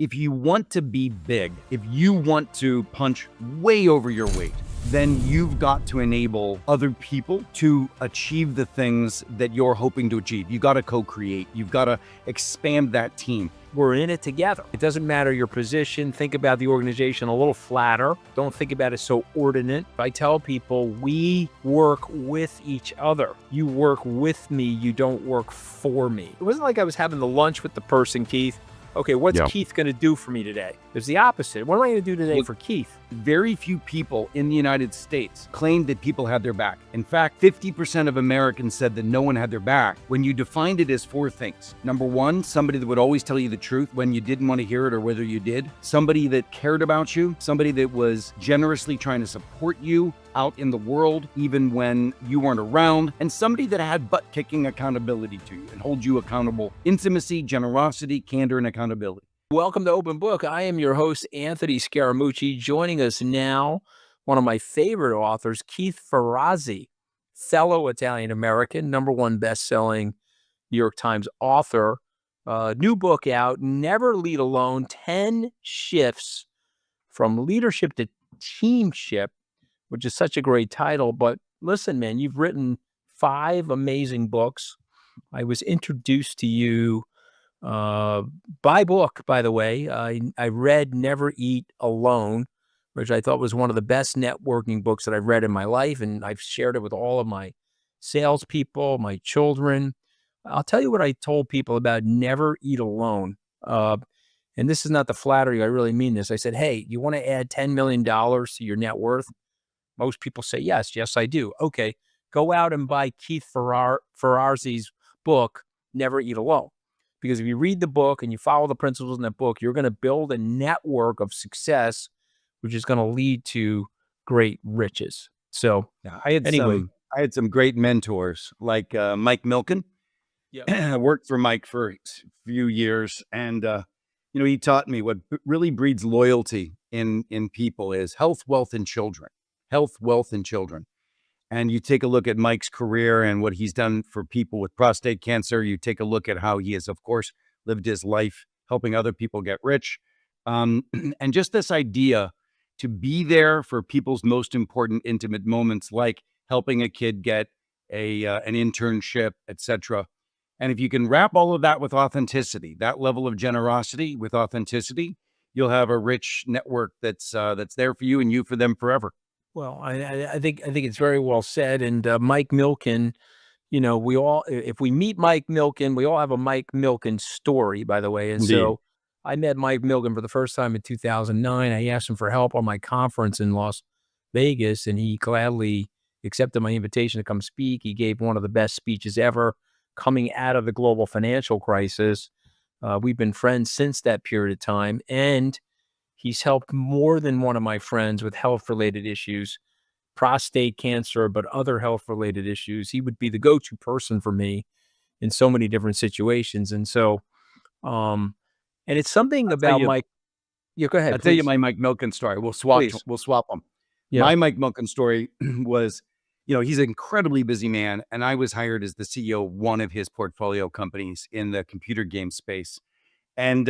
If you want to be big, if you want to punch way over your weight, then you've got to enable other people to achieve the things that you're hoping to achieve. You got to co-create. You've got to expand that team. We're in it together. It doesn't matter your position. Think about the organization a little flatter. Don't think about it so ordinate. I tell people we work with each other. You work with me. You don't work for me. It wasn't like I was having the lunch with the person, Keith. Okay, what's Keith going to do for me today? It's the opposite. What am I going to do today for Keith? Very few people in the United States claimed that people had their back. In fact, 50% of Americans said that no one had their back when you defined it as 4 things. Number 1, somebody that would always tell you the truth when you didn't want to hear it or whether you did. Somebody that cared about you. Somebody that was generously trying to support you out in the world, even when you weren't around, and somebody that had butt-kicking accountability to you and hold you accountable. Intimacy, generosity, candor, and accountability. Welcome to Open Book. I am your host, Anthony Scaramucci. Joining us now, one of my favorite authors, Keith Ferrazzi, fellow Italian-American, #1 best-selling New York Times author. New book out, Never Lead Alone, 10 Shifts from Leadership to Teamship, which is such a great title. But listen, man, you've written 5 amazing books. I was introduced to you by book, by the way. I read Never Eat Alone, which I thought was one of the best networking books that I've read in my life, and I've shared it with all of my salespeople, my children. I'll tell you what I told people about Never Eat Alone. And this is not the flattery. I really mean this. I said, hey, you want to add $10 million to your net worth? Most people say, yes, I do. Okay, go out and buy Keith Ferrazzi's book, Never Eat Alone. Because if you read the book and you follow the principles in that book, you're going to build a network of success, which is going to lead to great riches. So I had some great mentors like Mike Milken. I worked for Mike for a few years, and he taught me what really breeds loyalty in people is health, wealth, and children. Health, wealth, and children. And you take a look at Mike's career and what he's done for people with prostate cancer. You take a look at how he has, of course, lived his life helping other people get rich. And just this idea to be there for people's most important intimate moments, like helping a kid get an internship, etc. And if you can wrap all of that with authenticity, that level of generosity with authenticity, you'll have a rich network that's there for you and you for them forever. Well, I think it's very well said. And Mike Milken, we all, if we meet Mike Milken, we all have a Mike Milken story, by the way. And Indeed. so I met Mike Milken for the first time in 2009. I asked him for help on my conference in Las Vegas, and he gladly accepted my invitation to come speak. He gave one of the best speeches ever coming out of the global financial crisis. We've been friends since that period of time, and he's helped more than one of my friends with health-related issues, prostate cancer, but other health-related issues. He would be the go-to person for me in so many different situations. And so, and it's something about Mike. Yeah, go ahead. I'll tell you my Mike Milken story. We'll swap them. Yeah. My Mike Milken story was, he's an incredibly busy man, and I was hired as the CEO of one of his portfolio companies in the computer game space. And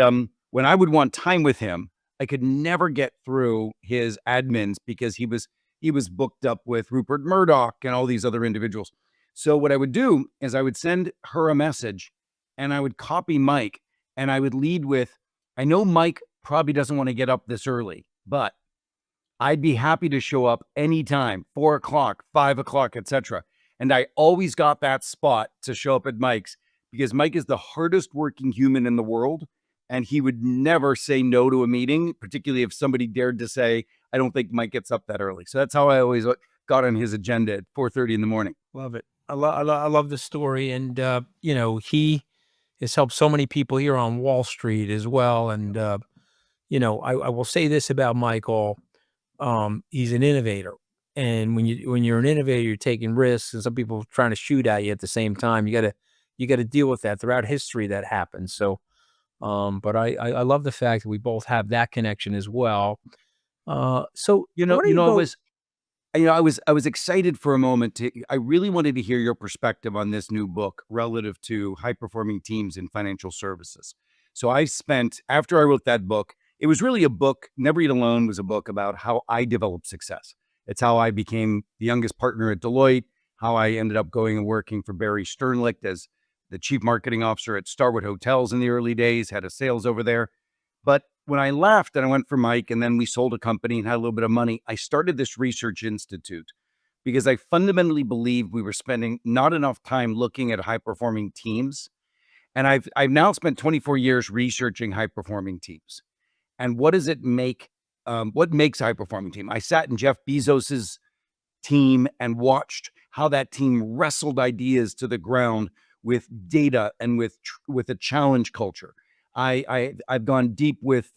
when I would want time with him, I could never get through his admins because he was booked up with Rupert Murdoch and all these other individuals. So what I would do is I would send her a message and I would copy Mike and I would lead with, I know Mike probably doesn't want to get up this early, but I'd be happy to show up anytime, 4 o'clock, 5 o'clock, etc. And I always got that spot to show up at Mike's because Mike is the hardest working human in the world. And he would never say no to a meeting, particularly if somebody dared to say, I don't think Mike gets up that early. So that's how I always got on his agenda at 4:30 in the morning. Love it. I love the story. And, he has helped so many people here on Wall Street as well. And, I will say this about Michael. He's an innovator. And when you're an innovator, you're taking risks, and some people are trying to shoot at you at the same time. You gotta deal with that. Throughout history, that happens. So, but I love the fact that we both have that connection as well. So I was excited for a moment I really wanted to hear your perspective on this new book relative to high performing teams in financial services. So I spent, after I wrote that book, it was really a book. Never Eat Alone was a book about how I developed success. It's how I became the youngest partner at Deloitte, how I ended up going and working for Barry Sternlicht as the chief marketing officer at Starwood Hotels in the early days, head of sales over there. But when I left and I went for Mike, and then we sold a company and had a little bit of money, I started this research institute because I fundamentally believed we were spending not enough time looking at high performing teams. And I've now spent 24 years researching high performing teams. And what does it make? What makes a high performing team? I sat in Jeff Bezos's team and watched how that team wrestled ideas to the ground with data and with a challenge culture. I've gone deep with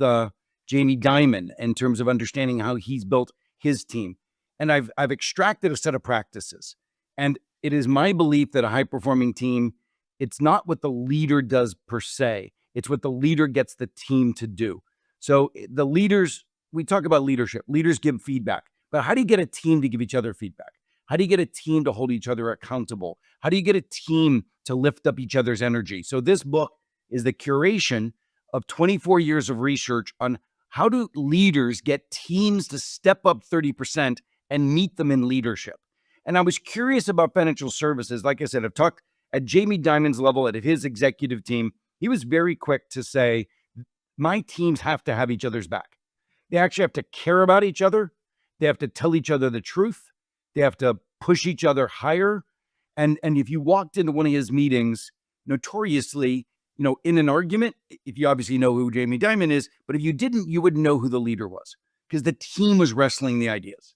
Jamie Dimon in terms of understanding how he's built his team, and I've extracted a set of practices. And it is my belief that a high performing team, it's not what the leader does per se, it's what the leader gets the team to do. So the leaders, we talk about leadership. Leaders give feedback, but how do you get a team to give each other feedback? How do you get a team to hold each other accountable? How do you get a team to lift up each other's energy? So this book is the curation of 24 years of research on how do leaders get teams to step up 30% and meet them in leadership. And I was curious about financial services. Like I said, I've talked at Jamie Dimon's level, at his executive team. He was very quick to say, my teams have to have each other's back. They actually have to care about each other. They have to tell each other the truth. They have to push each other higher. And if you walked into one of his meetings, notoriously, in an argument, if you obviously know who Jamie Dimon is, but if you didn't, you wouldn't know who the leader was because the team was wrestling the ideas.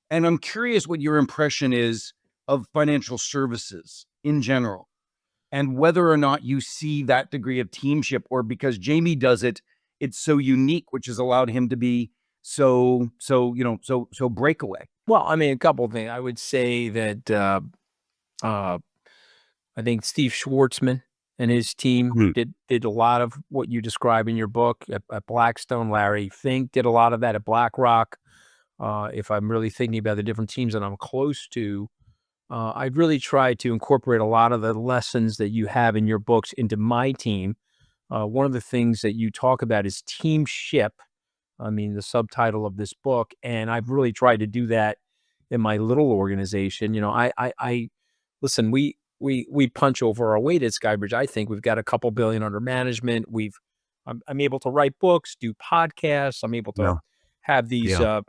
And I'm curious what your impression is of financial services in general, and whether or not you see that degree of teamship, or because Jamie does it, it's so unique, which has allowed him to be so breakaway. Well, I mean, a couple of things. I would say that I think Steve Schwartzman and his team Hmm. did a lot of what you describe in your book at Blackstone. Larry Fink did a lot of that at BlackRock. If I'm really thinking about the different teams that I'm close to, I've really tried to incorporate a lot of the lessons that you have in your books into my team. One of the things that you talk about is teamship. I mean, the subtitle of this book, and I've really tried to do that in my little organization. I listen. We punch over our weight at Skybridge. I think we've got a couple billion under management. I'm able to write books, do podcasts. I'm able to Yeah. have these Yeah.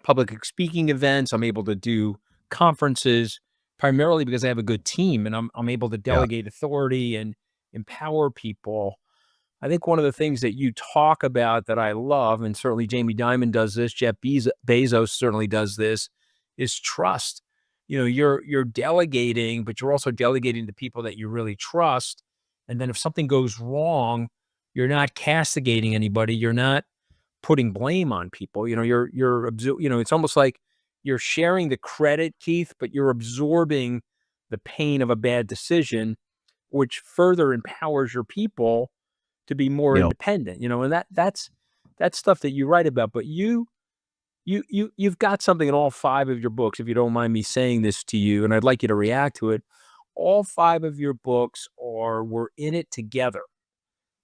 public speaking events. I'm able to do conferences primarily because I have a good team and I'm able to Yeah. delegate authority and empower people. I think one of the things that you talk about that I love, and certainly Jamie Dimon does this, Jeff Bezos certainly does this, is trust. You're delegating, but you're also delegating to people that you really trust. And then if something goes wrong, you're not castigating anybody. You're not putting blame on people. It's almost like you're sharing the credit, Keith, but you're absorbing the pain of a bad decision, which further empowers your people to be more Yeah. independent, and that's stuff that you write about. But you've got something in all 5 of your books, if you don't mind me saying this to you, and I'd like you to react to it. All 5 of your books we're in it together.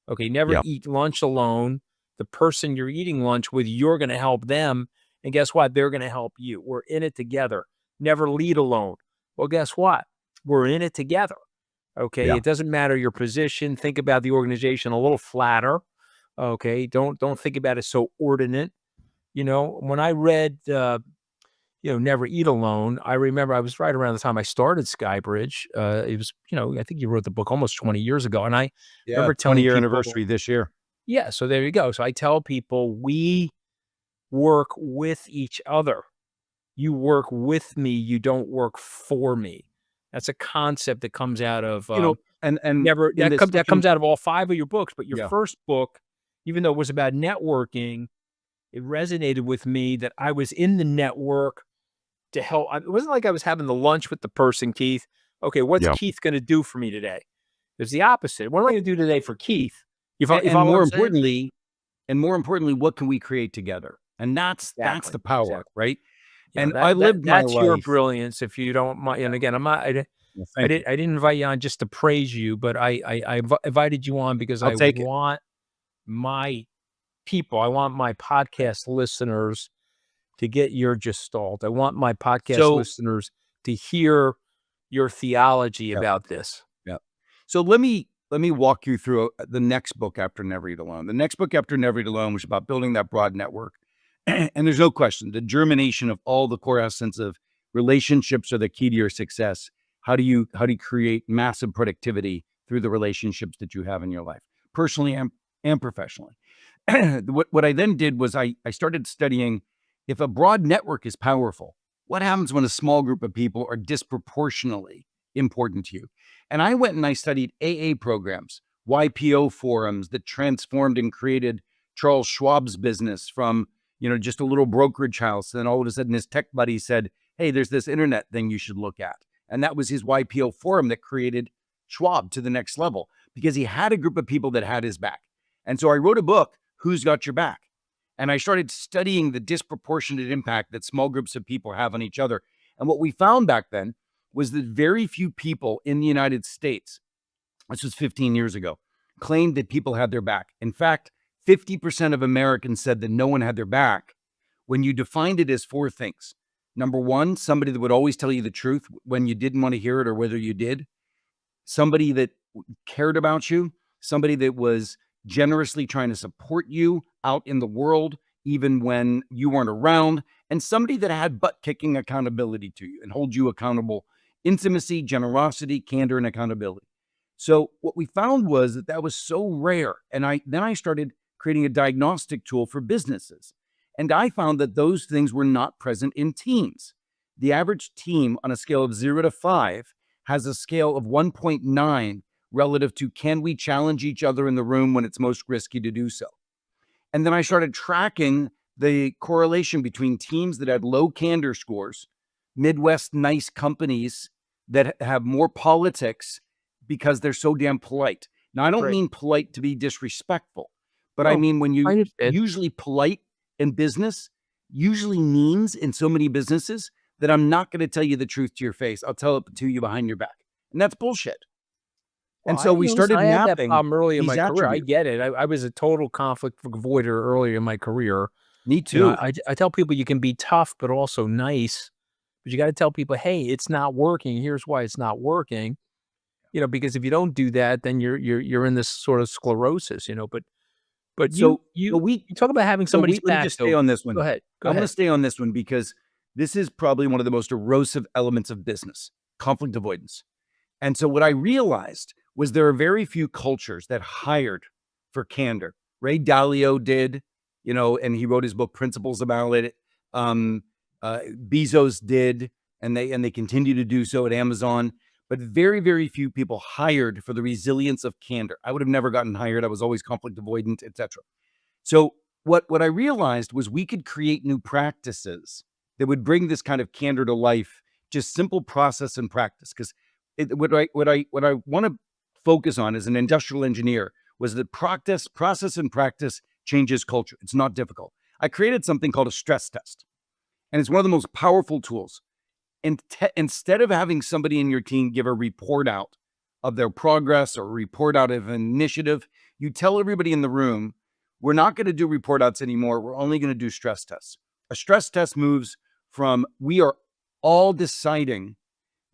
Okay, never Yeah. eat lunch alone. The person you're eating lunch with, you're going to help them. And guess what? They're going to help you. We're in it together. Never lead alone. Well, guess what? We're in it together. Okay, Yeah. it doesn't matter your position. Think about the organization a little flatter. Okay, don't think about it so ordinate. When I read Never Eat Alone, I remember I was right around the time I started Skybridge. It was, I think you wrote the book almost 20 years ago. And I Yeah. remember 20 telling year people, anniversary this year. yeah, so there you go. So I tell people we work with each other. You work with me. You don't work for me. That's a concept that comes out of And never in this that comes out of all 5 of your books. But your yeah. first book, even though it was about networking, it resonated with me that I was in the network to help. It wasn't like I was having the lunch with the person, Keith. Okay, what's Yeah. Keith going to do for me today? It's the opposite. What am I going to do today for Keith? You And, follow what more I'm saying? importantly, what can we create together? And that's Exactly. the power, Exactly. right? And I That lived my that's your life. brilliance, if you don't mind. And again, I'm not. Well, I thank you. didn't invite you on just to praise you, but invited you on because I'll I take it. want my I want my podcast listeners to get your gestalt. I want my podcast So, listeners to hear your theology yeah, about this. yeah. So let me walk you through the next book after Never Eat Alone. The next book after Never Eat Alone was about building that broad network. And there's no question, the germination of all the core essence of relationships are the key to your success. How do you create massive productivity through the relationships that you have in your life, personally and professionally? What I then did was I started studying if a broad network is powerful, what happens when a small group of people are disproportionately important to you? And I went and I studied AA programs, YPO forums that transformed and created Charles Schwab's business from, just a little brokerage house. And all of a sudden his tech buddy said, hey, there's this internet thing you should look at. And that was his YPO forum that created Schwab to the next level because he had a group of people that had his back. And so I wrote a book, Who's Got Your Back? And I started studying the disproportionate impact that small groups of people have on each other. And what we found back then was that very few people in the United States, this was 15 years ago, claimed that people had their back. In fact, 50% of Americans said that no one had their back when you defined it as four things. Number one, somebody that would always tell you the truth when you didn't want to hear it or whether you did. Somebody that cared about you, somebody that was generously trying to support you out in the world, even when you weren't around, and somebody that had butt kicking accountability to you and hold you accountable. Intimacy, generosity, candor, and accountability. So what we found was that that was so rare. And I started creating a diagnostic tool for businesses. And I found that those things were not present in teams. The average team on a scale of 0 to 5 has a scale of 1.9 relative to can we challenge each other in the room when it's most risky to do so. And then I started tracking the correlation between teams that had low candor scores, Midwest nice companies that have more politics because they're so damn polite. Now, I don't Right. mean polite to be disrespectful, but I No, mean when I you understand. usually polite in business usually means in so many businesses that I'm not going to tell you the truth to your face. I'll tell it to you behind your back. And that's bullshit. Well, And so we listen, started I had that mapping problem early in these my career. I attributes. get it. I was a total conflict avoider earlier in my career. Me too. I tell people you can be tough, but also nice. But you got to tell people, hey, it's not working. Here's why it's not working. Because if you don't do that, then you're in this sort of sclerosis. But you So so you we you talk about having so somebody's we let me back just stay though. on this Go one. ahead. Go I want to ahead. stay on this one because this is probably one of the most erosive elements of business, conflict avoidance. And so what I realized was there are very few cultures that hired for candor. Ray Dalio did, and he wrote his book Principles about it. Um, Bezos did, and they continue to do so at Amazon. But very, very few people hired for the resilience of candor. I would have never gotten hired. I was always conflict avoidant, etc. So what I realized was we could create new practices that would bring this kind of candor to life, just simple process and practice. Because what I want to focus on as an industrial engineer was that process and practice changes culture. It's not difficult. I created something called a stress test, and it's one of the most powerful tools. And instead of having somebody in your team give a report out of their progress or report out of an initiative, you tell everybody in the room, we're not going to do report outs anymore. We're only going to do stress tests. A stress test moves from we are all deciding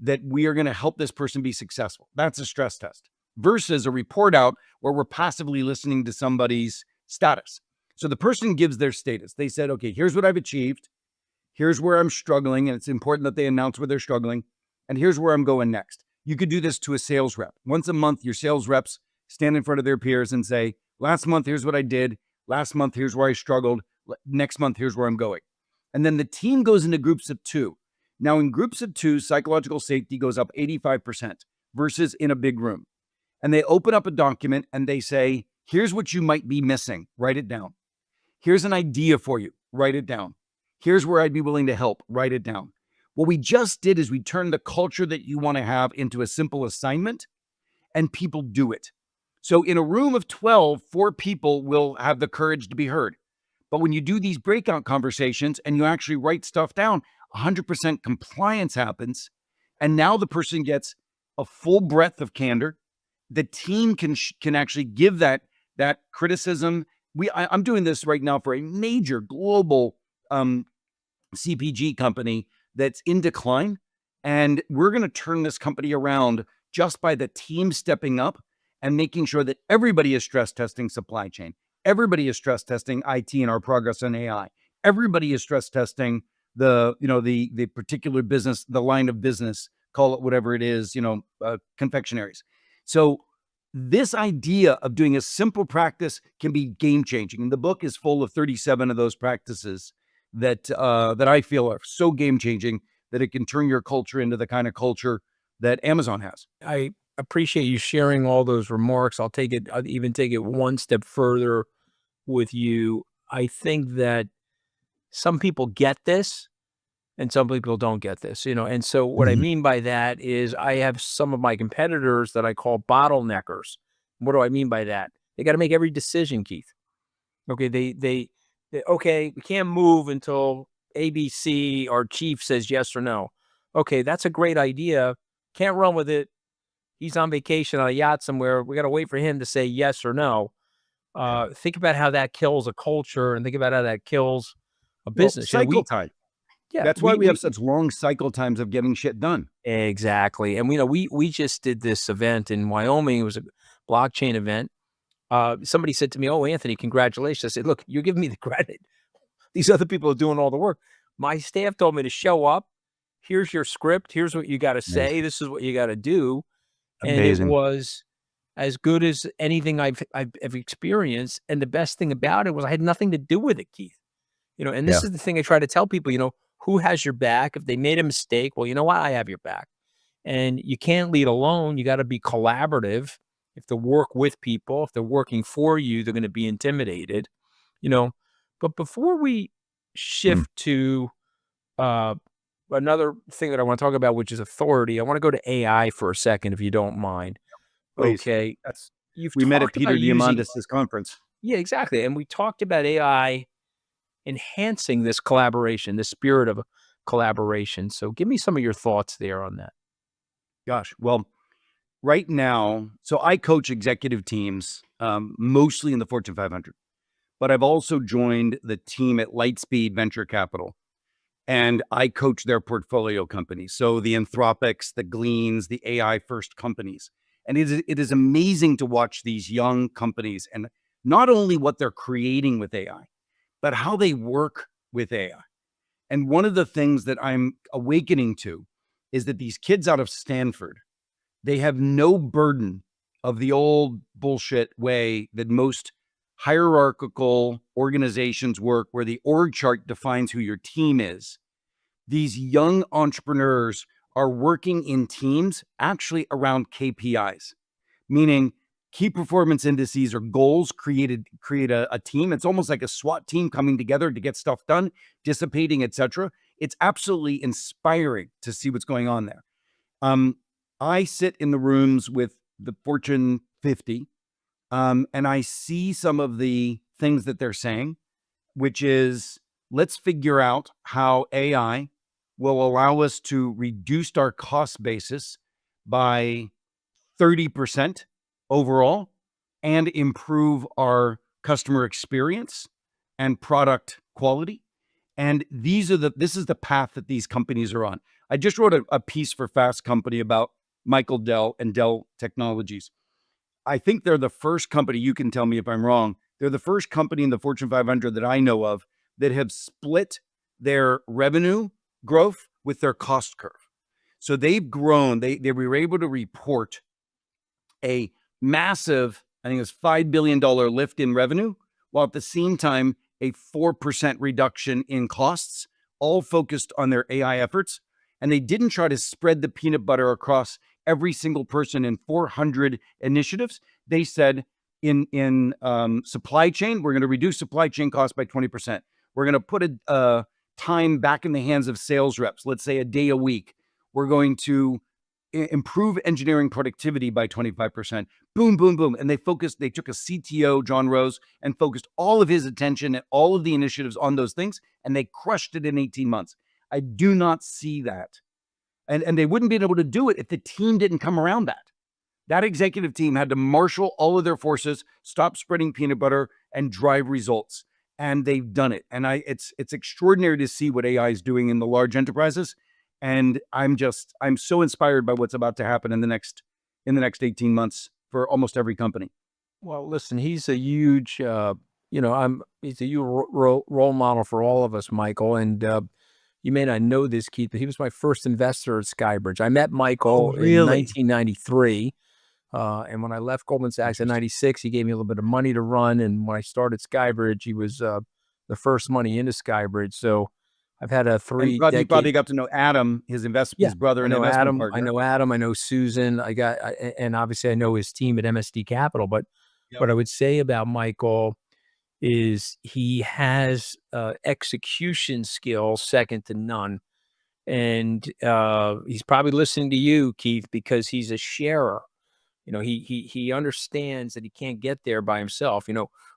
that we are going to help this person be successful. That's a stress test versus a report out where we're passively listening to somebody's status. So the person gives their status. They said, okay, here's what I've achieved. Here's where I'm struggling. And it's important that they announce where they're struggling. And here's where I'm going next. You could do this to a sales rep. Once a month, your sales reps stand in front of their peers and say, last month, here's what I did. Last month, here's where I struggled. Next month, here's where I'm going. And then the team goes into groups of two. Now, in groups of two, psychological safety goes up 85% versus in a big room. And they open up a document and they say, here's what you might be missing. Write it down. Here's an idea for you. Write it down. Here's where I'd be willing to help. Write it down. What we just did is we turned the culture that you want to have into a simple assignment, and people do it. So in a room of 12, 4 people will have the courage to be heard. But when you do these breakout conversations and you actually write stuff down, 100% compliance happens. And now the person gets a full breadth of candor. The team can actually give that criticism. I'm doing this right now for a major global CPG company that's in decline, and we're going to turn this company around just by the team stepping up and making sure that everybody is stress testing supply chain. Everybody is stress testing IT and our progress on AI. Everybody is stress testing the particular business, the line of business, call it whatever it is, confectionaries. So this idea of doing a simple practice can be game changing. And the book is full of 37 of those practices that I feel are so game changing that it can turn your culture into the kind of culture that Amazon has. I appreciate you sharing all those remarks. I'll even take it one step further with you. I think that some people get this and some people don't get this, and so what I mean by that is I have some of my competitors that I call bottleneckers. What do I mean by that? They got to make every decision, Keith. Okay, okay, we can't move until ABC, our chief, says yes or no. Okay, that's a great idea. Can't run with it. He's on vacation on a yacht somewhere. We got to wait for him to say yes or no. Think about how that kills a culture, and think about how that kills a business. Cycle time. Yeah, that's why we have such long cycle times of getting shit done. Exactly, and we just did this event in Wyoming. It was a blockchain event. Somebody said to me, "Oh, Anthony, congratulations." I said, "Look, you're giving me the credit. These other people are doing all the work. My staff told me to show up. Here's your script. Here's what you got to say. This is what you got to do." And it was as good as anything I've experienced. And the best thing about it was I had nothing to do with it, Keith. And this is the thing I try to tell people, who has your back? If they made a mistake, well, you know what? I have your back. And you can't lead alone. You got to be collaborative. If to work with people, if they're working for you, they're going to be intimidated, But before we shift to another thing that I want to talk about, which is authority, I want to go to AI for a second, if you don't mind. Please. Okay. We met at Peter Diamandis' conference. Yeah, exactly. And we talked about AI enhancing this collaboration, the spirit of collaboration. So give me some of your thoughts there on that. Gosh, well, right now, so I coach executive teams, mostly in the Fortune 500, but I've also joined the team at Lightspeed Venture Capital, and I coach their portfolio companies. So the Anthropics, the Gleans, the AI first companies. And it is amazing to watch these young companies and not only what they're creating with AI, but how they work with AI. And one of the things that I'm awakening to is that these kids out of Stanford, they have no burden of the old bullshit way that most hierarchical organizations work, where the org chart defines who your team is. These young entrepreneurs are working in teams actually around KPIs, meaning key performance indices or goals create a team. It's almost like a SWAT team coming together to get stuff done, dissipating, etc. It's absolutely inspiring to see what's going on there. I sit in the rooms with the Fortune 50, and I see some of the things that they're saying, which is, let's figure out how AI will allow us to reduce our cost basis by 30% overall and improve our customer experience and product quality. And this is the path that these companies are on. I just wrote a piece for Fast Company about Michael Dell and Dell Technologies. I think they're the first company, you can tell me if I'm wrong, they're the first company in the Fortune 500 that I know of that have split their revenue growth with their cost curve. So they've grown, they were able to report a massive, I think it was $5 billion lift in revenue, while at the same time, a 4% reduction in costs, all focused on their AI efforts. And they didn't try to spread the peanut butter across every single person in 400 initiatives. They said in supply chain, we're going to reduce supply chain costs by 20%. We're going to put a time back in the hands of sales reps, let's say a day a week. We're going to improve engineering productivity by 25%. Boom, boom, boom. And they took a CTO, John Rose, and focused all of his attention and all of the initiatives on those things, and they crushed it in 18 months. I do not see that And they wouldn't be able to do it if the team didn't come around that. That executive team had to marshal all of their forces, stop spreading peanut butter, and drive results. And they've done it. And it's extraordinary to see what AI is doing in the large enterprises. And I'm so inspired by what's about to happen in the next 18 months for almost every company. Well, listen, he's a huge, he's a huge role model for all of us, Michael. And you may not know this, Keith, but he was my first investor at Skybridge. I met Oh, Michael in really? 1993. And when I left Goldman Sachs in Interesting. 96, he gave me a little bit of money to run. And when I started Skybridge, he was the first money into Skybridge. So I've had a And you 3-decade. probably got to know Adam, Yeah, his brother I and know investment Adam. I partner. know Adam. I know Susan. And obviously I know his team at MSD Capital. But Yep. what I would say about Michael is he has execution skills second to none. And he's probably listening to you, Keith, because he's a sharer. He understands that he can't get there by himself.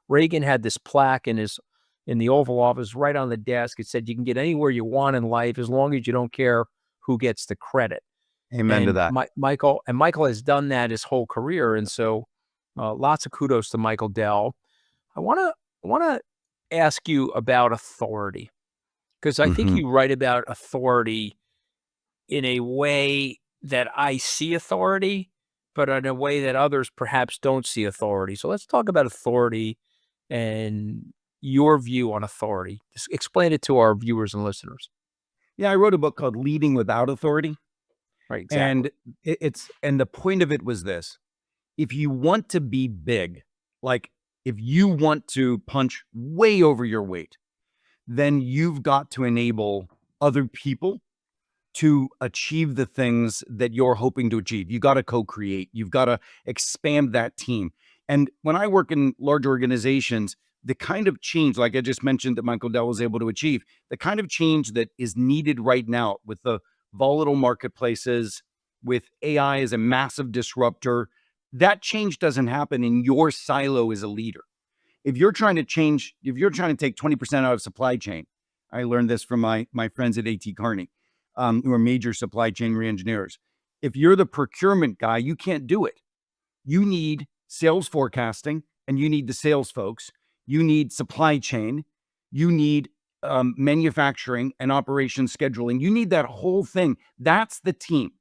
Reagan had this plaque in the Oval Office right on the desk. It said you can get anywhere you want in life as long as you don't care who gets the credit. Amen to And that. Michael has done that his whole career. And so lots of kudos to Michael Dell. I want to ask you about authority, because I think Mhm. you write about authority in a way that I see authority, but in a way that others perhaps don't see authority. So let's talk about authority and your view on authority. Just explain it to our viewers and listeners. Yeah, I wrote a book called Leading Without Authority. Right, exactly. And and the point of it was this: if you want to be big, like if you want to punch way over your weight, then you've got to enable other people to achieve the things that you're hoping to achieve. You got to co-create. You've got to expand that team. And when I work in large organizations, the kind of change, like I just mentioned, that Michael Dell was able to achieve, the kind of change that is needed right now with the volatile marketplaces, with AI as a massive disruptor, that change doesn't happen in your silo as a leader. If you're trying to take 20% out of supply chain, I learned this from my friends at AT Kearney, who are major supply chain reengineers. If you're the procurement guy, you can't do it. You need sales forecasting, and you need the sales folks. You need supply chain. You need manufacturing and operations scheduling. You need that whole thing. That's the team.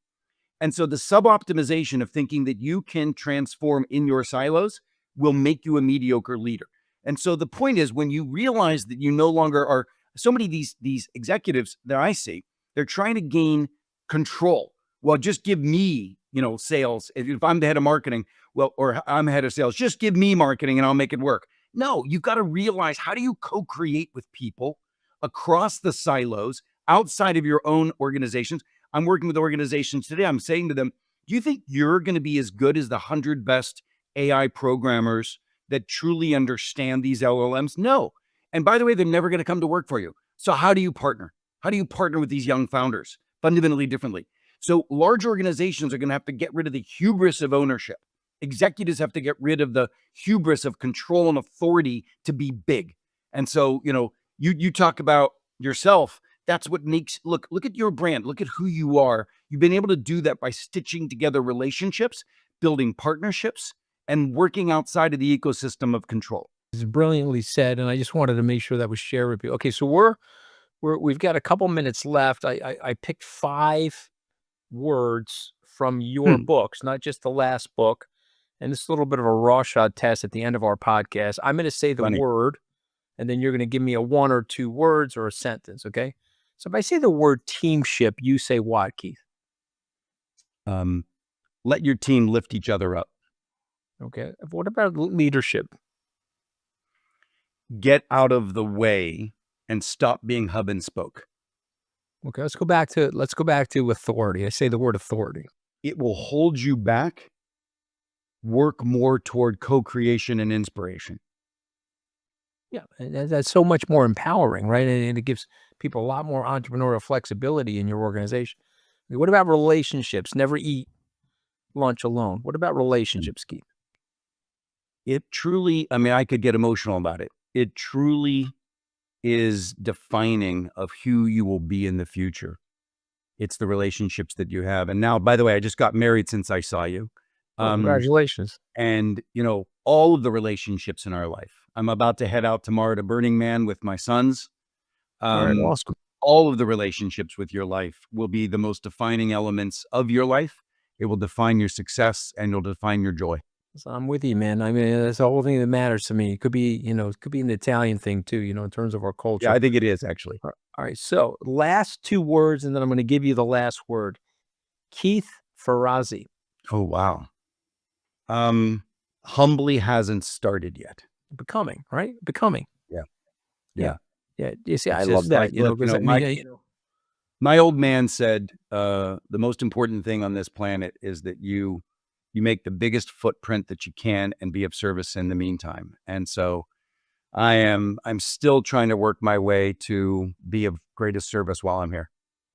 And so the sub-optimization of thinking that you can transform in your silos will make you a mediocre leader. And so the point is, when you realize that you no longer are, so many of these executives that I see, they're trying to gain control. Well, just give me, sales. If I'm the head of marketing, well, or I'm head of sales, just give me marketing and I'll make it work. No, you've got to realize, how do you co-create with people across the silos outside of your own organizations? I'm working with organizations today. I'm saying to them, do you think you're going to be as good as the 100 best AI programmers that truly understand these LLMs? No. And by the way, they're never going to come to work for you. So how do you partner? How do you partner with these young founders fundamentally differently? So large organizations are going to have to get rid of the hubris of ownership. Executives have to get rid of the hubris of control and authority to be big. And so, you talk about yourself. That's what makes, look at your brand. Look at who you are. You've been able to do that by stitching together relationships, building partnerships, and working outside of the ecosystem of control. It's brilliantly said, and I just wanted to make sure that was shared with you. Okay, so we've got a couple minutes left. I picked 5 words from your Hmm, books, not just the last book. And this is a little bit of a raw shot test at the end of our podcast. I'm going to say the funny. word, and then you're going to give me a 1 or 2 words or a sentence. Okay. So if I say the word teamship, you say what, Keith? Um, let your team lift each other up. Okay. What about leadership? Get out of the way and stop being hub and spoke. Okay. Let's go back to authority. I say the word authority. It will hold you back. Work more toward co-creation and inspiration. Yeah. And that's so much more empowering, right? And it gives people a lot more entrepreneurial flexibility in your organization. What about relationships? Never eat lunch alone. What about relationships, Keith? It truly, I mean, I could get emotional about it. It truly is defining of who you will be in the future. It's the relationships that you have. And now, by the way, I just got married since I saw you. Oh, congratulations. And, all of the relationships in our life. I'm about to head out tomorrow to Burning Man with my sons. All right, Um, awesome. all of the relationships with your life will be the most defining elements of your life. It will define your success and it'll define your joy. So I'm with you, man. I mean, that's the whole thing that matters to me. It could be, it could be an Italian thing too, in terms of our Yeah, culture. I think it is actually. All right. So last two words, and then I'm going to give you the last word. Keith Ferrazzi. Oh, wow. Humbly hasn't started yet. Becoming, right? Becoming. Yeah. Yeah. Yeah. You see, It's I love just that, like, look, because my old man said, the most important thing on this planet is that you make the biggest footprint that you can and be of service in the meantime. And so I'm still trying to work my way to be of greatest service while I'm here.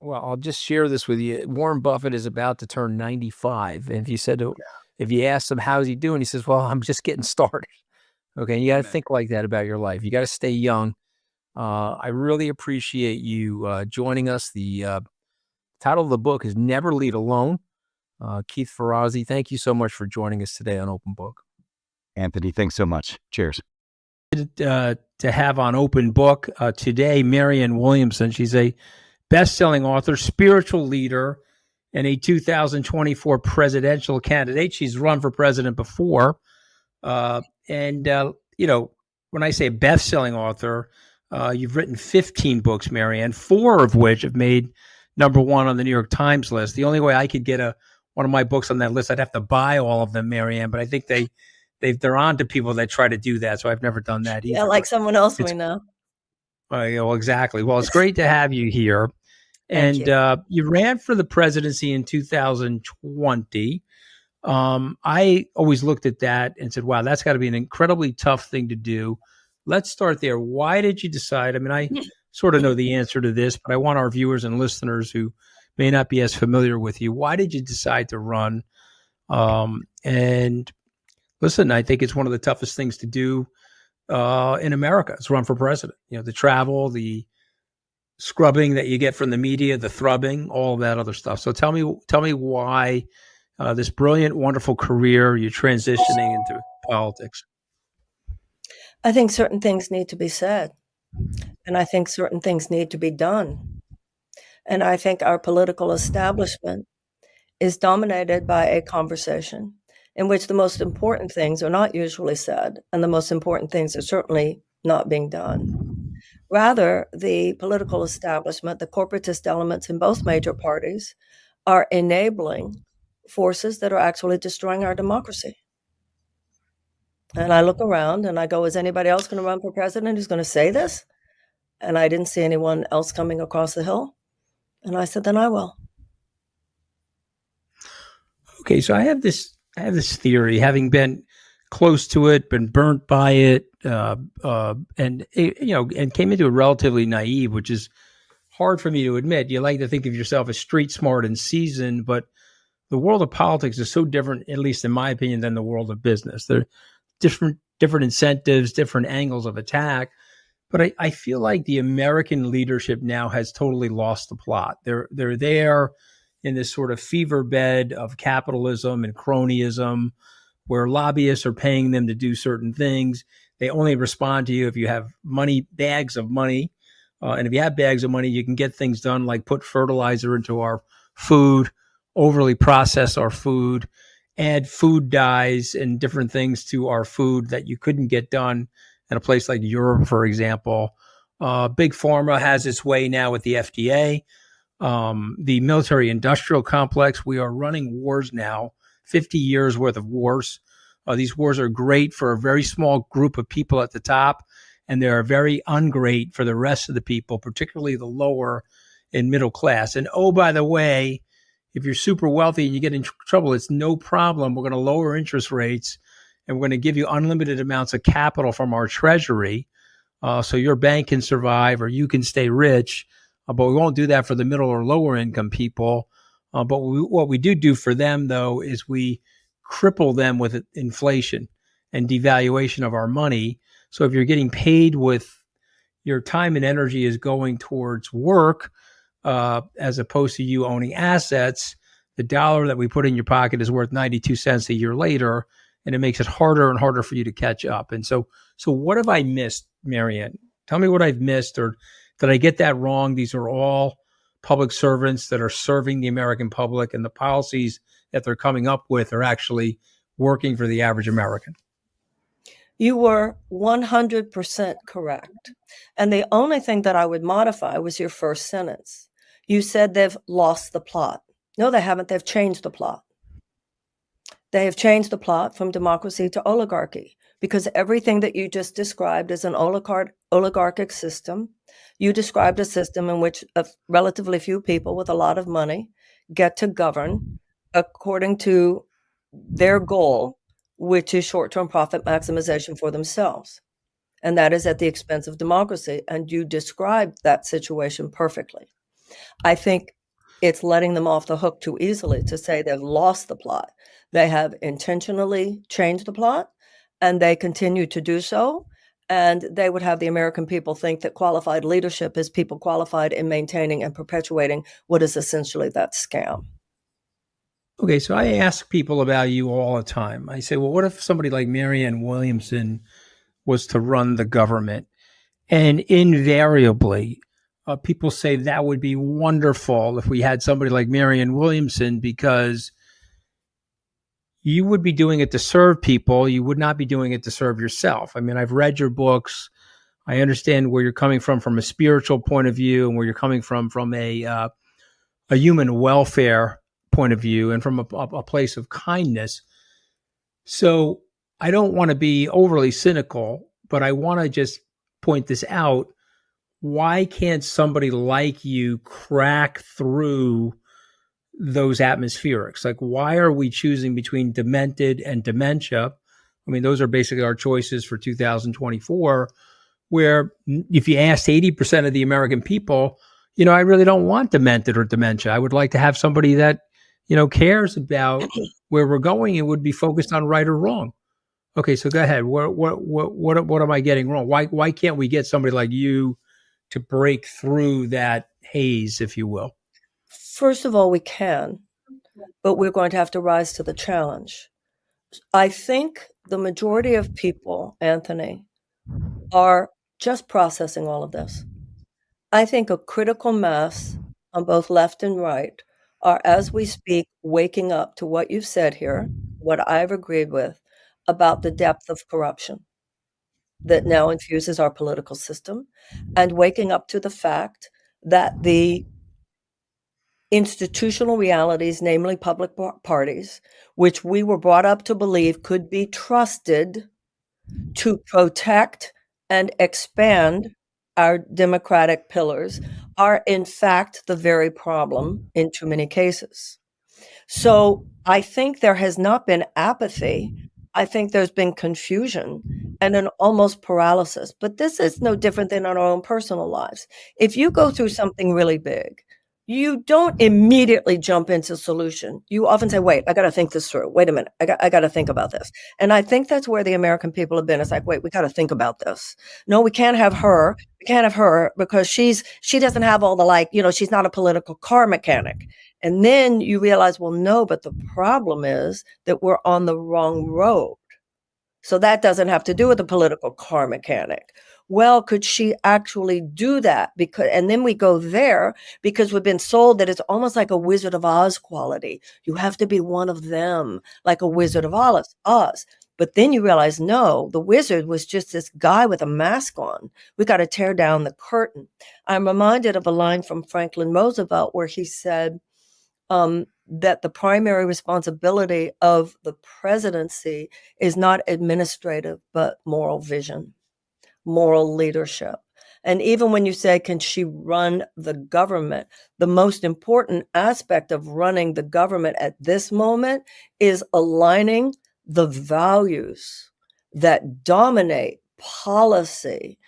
well, I'll just share this with you. Warren Buffett is about to turn 95. And if you ask him, how's he doing? He says, well, I'm just getting started. Okay. You got to Amen. think like that about your life. You got to stay young. I really appreciate you joining us. The title of the book is Never Lead Alone. Keith Ferrazzi, thank you so much for joining us today on Open Book. Anthony, thanks so much. Cheers. To have on Open Book today, Marianne Williamson. She's a best-selling author, spiritual leader, and a 2024 presidential candidate. She's run for president before. When I say best-selling author, you've written 15 books, Marianne, 4 of which have made #1 on the New York Times list. The only way I could get one of my books on that list, I'd have to buy all of them, Marianne, but I think they're on to people that try to do that, so I've never done that either. Yeah, like someone else we know. Exactly. Well, it's great to have you here. Thank And you ran for the presidency in 2020. I always looked at that and said, wow, that's got to be an incredibly tough thing to do. Let's start there. Why did you decide? I mean, I sort of know the answer to this, but I want our viewers and listeners who may not be as familiar with you. Why did you decide to run? And listen, I think it's one of the toughest things to do in America is run for president. The travel, the scrubbing that you get from the media, the thrubbing, all of that other stuff. So tell me why this brilliant, wonderful career you're transitioning into politics. I think certain things need to be said, and I think certain things need to be done. And I think our political establishment is dominated by a conversation in which the most important things are not usually said, and the most important things are certainly not being done. Rather, the political establishment, the corporatist elements in both major parties, are enabling forces that are actually destroying our democracy. And I look around and I go, is anybody else going to run for president who's going to say this? And I didn't see anyone else coming across the hill. And I said, then I will. Okay, so I have this theory, having been close to it, been burnt by it, and came into it relatively naive, which is hard for me to admit. You like to think of yourself as street smart and seasoned, but the world of politics is so different, at least in my opinion, than the world of business. There are different incentives, different angles of attack. But I feel like the American leadership now has totally lost the plot. They're there in this sort of fever bed of capitalism and cronyism, where lobbyists are paying them to do certain things. They only respond to you if you have bags of money. And if you have bags of money, you can get things done like put fertilizer into our food, overly process our food, add food dyes and different things to our food that you couldn't get done in a place like Europe, for example. Big Pharma has its way now with the FDA. The military industrial complex, we are running wars now, 50 years worth of wars. These wars are great for a very small group of people at the top, and they are very ungreat for the rest of the people, particularly the lower and middle class. And oh, by the way, if you're super wealthy and you get in trouble, it's no problem. We're going to lower interest rates, and we're going to give you unlimited amounts of capital from our treasury, so your bank can survive or you can stay rich. But we won't do that for the middle or lower income people. But what we do for them, though, is we cripple them with inflation and devaluation of our money. So if you're getting paid with your time and energy is going towards work, as opposed to you owning assets, the dollar that we put in your pocket is worth 92 cents a year later, and it makes it harder and harder for you to catch up. And so what have I missed, Marianne? Tell me what I've missed, or did I get that wrong? These are all public servants that are serving the American public, and the policies that they're coming up with are actually working for the average American. You were 100% correct. And the only thing that I would modify was your first sentence. You said they've lost the plot. No, they haven't. They've changed the plot. They have changed the plot from democracy to oligarchy, because everything that you just described is an oligarchic system. You described a system in which relatively few people with a lot of money get to govern according to their goal, which is short-term profit maximization for themselves. And that is at the expense of democracy. And you described that situation perfectly. I think it's letting them off the hook too easily to say they've lost the plot. They have intentionally changed the plot, and they continue to do so. And they would have the American people think that qualified leadership is people qualified in maintaining and perpetuating what is essentially that scam. Okay, so I ask people about you all the time. I say, well, what if somebody like Marianne Williamson was to run the government? And invariably, people say that would be wonderful if we had somebody like Marianne Williamson, because you would be doing it to serve people. You would not be doing it to serve yourself. I mean, I've read your books. I understand where you're coming from a spiritual point of view, and where you're coming from a human welfare point of view, and from a place of kindness. So I don't want to be overly cynical, but I want to just point this out. Why can't somebody like you crack through those atmospherics? Like, why are we choosing between demented and dementia? I mean, those are basically our choices for 2024, where if you asked 80% of the American people, I really don't want demented or dementia. I would like to have somebody that, cares about where we're going and would be focused on right or wrong. Okay, so go ahead. What am I getting wrong? Why can't we get somebody like you to break through that haze, if you will? First of all, we can, but we're going to have to rise to the challenge. I think the majority of people, Anthony, are just processing all of this. I think a critical mass on both left and right are, as we speak, waking up to what you've said here, what I've agreed with about the depth of corruption that now infuses our political system, and waking up to the fact that the institutional realities, namely public parties, which we were brought up to believe could be trusted to protect and expand our democratic pillars, are in fact the very problem in too many cases. So I think there has not been apathy. I think there's been confusion and an almost paralysis. But this is no different than in our own personal lives. If you go through something really big, you don't immediately jump into solution. You often say, wait, I got to think this through. Wait a minute. I got to think about this. And I think that's where the American people have been. It's like, wait, we got to think about this. No, we can't have her. We can't have her because she doesn't have all the, she's not a political car mechanic. And then you realize, well, no, but the problem is that we're on the wrong road. So that doesn't have to do with the political car mechanic. Well, could she actually do that? And then we go there because we've been sold that it's almost like a Wizard of Oz quality. You have to be one of them, like a Wizard of Oz. But then you realize, no, the wizard was just this guy with a mask on. We got to tear down the curtain. I'm reminded of a line from Franklin Roosevelt where he said that the primary responsibility of the presidency is not administrative, but moral vision, moral leadership. And even when you say, can she run the government? The most important aspect of running the government at this moment is aligning the values that dominate policy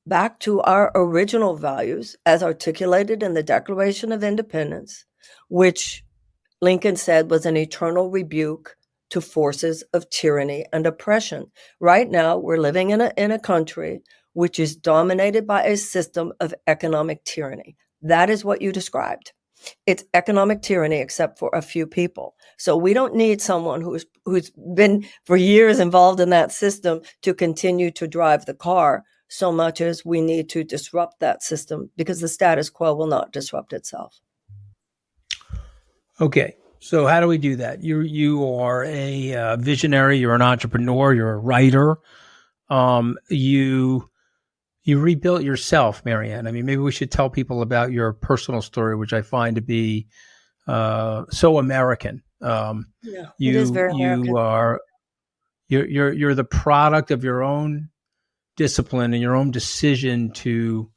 back to our original values as articulated in the Declaration of Independence, which Lincoln said was an eternal rebuke to forces of tyranny and oppression. Right now, we're living in a country which is dominated by a system of economic tyranny. That is what you described. It's economic tyranny, except for a few people. So we don't need someone who's been for years involved in that system to continue to drive the car, so much as we need to disrupt that system, because the status quo will not disrupt itself. Okay. So how do we do that? You are a visionary. You're an entrepreneur. You're a writer. You rebuilt yourself, Marianne. I mean, maybe we should tell people about your personal story, which I find to be so American. Yeah, it is very American. You're the product of your own discipline and your own decision to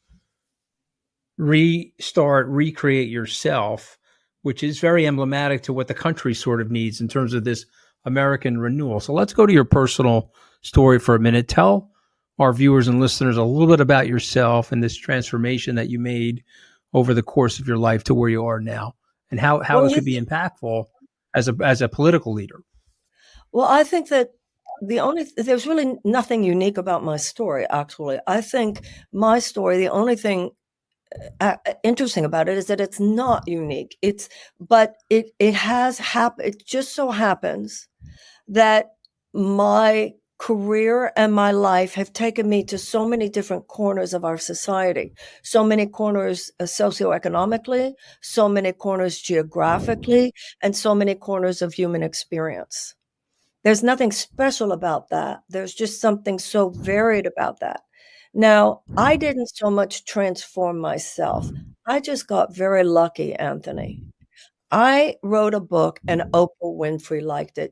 recreate yourself, which is very emblematic to what the country sort of needs in terms of this American renewal. So let's go to your personal story for a minute. Tell our viewers and listeners a little bit about yourself and this transformation that you made over the course of your life to where you are now, and how it could be impactful as a political leader. Well, I think that there's really nothing unique about my story, actually. I think my story, the only thing interesting about it is that it's not unique. But it has happened. It just so happens that my career and my life have taken me to so many different corners of our society, so many corners socioeconomically, so many corners geographically, and so many corners of human experience. There's nothing special about that. There's just something so varied about that. Now, I didn't so much transform myself. I just got very lucky, Anthony. I wrote a book and Oprah Winfrey liked it.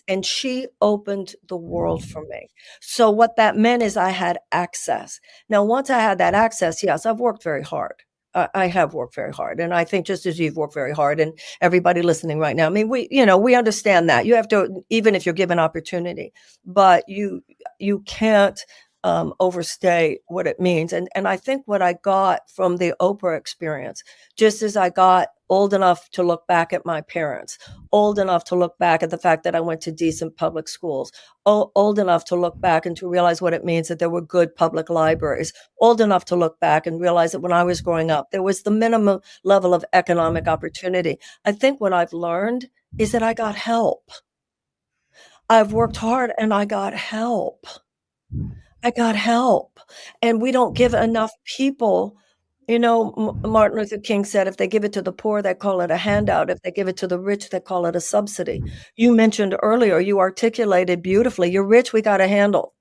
And she opened the world for me. So what that meant is I had access. Now, once I had that access, yes, I've worked very hard. I have worked very hard. And I think just as you've worked very hard, and everybody listening right now, I mean, we understand that. You have to, even if you're given opportunity, but you can't overstay what it means. And I think what I got from the Oprah experience, just as I got old enough to look back at my parents, old enough to look back at the fact that I went to decent public schools, old enough to look back and to realize what it means that there were good public libraries, old enough to look back and realize that when I was growing up, there was the minimum level of economic opportunity. I think what I've learned is that I got help. I've worked hard and I got help. And we don't give enough people, Martin Luther King said, if they give it to the poor, they call it a handout. If they give it to the rich, they call it a subsidy. You mentioned earlier, you articulated beautifully, you're rich, we got to handle.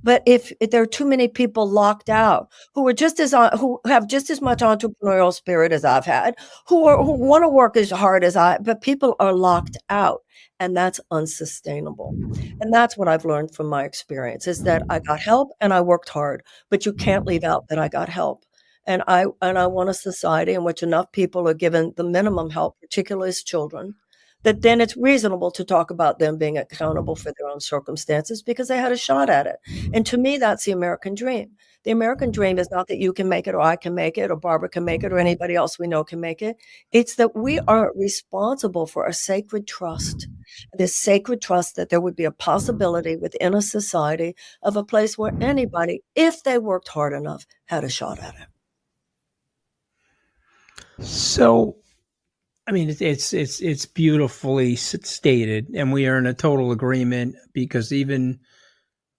But if there are too many people locked out who have just as much entrepreneurial spirit as I've had, who want to work as hard as but people are locked out, and that's unsustainable. And that's what I've learned from my experience, is that I got help and I worked hard, but you can't leave out that I got help. And I want a society in which enough people are given the minimum help, particularly as children, that then it's reasonable to talk about them being accountable for their own circumstances because they had a shot at it. And to me, that's the American dream. The American dream is not that you can make it or I can make it or Barbara can make it or anybody else we know can make it. It's that we are responsible for a sacred trust, this sacred trust that there would be a possibility within a society of a place where anybody, if they worked hard enough, had a shot at it. So, I mean, it's beautifully stated, and we are in a total agreement, because even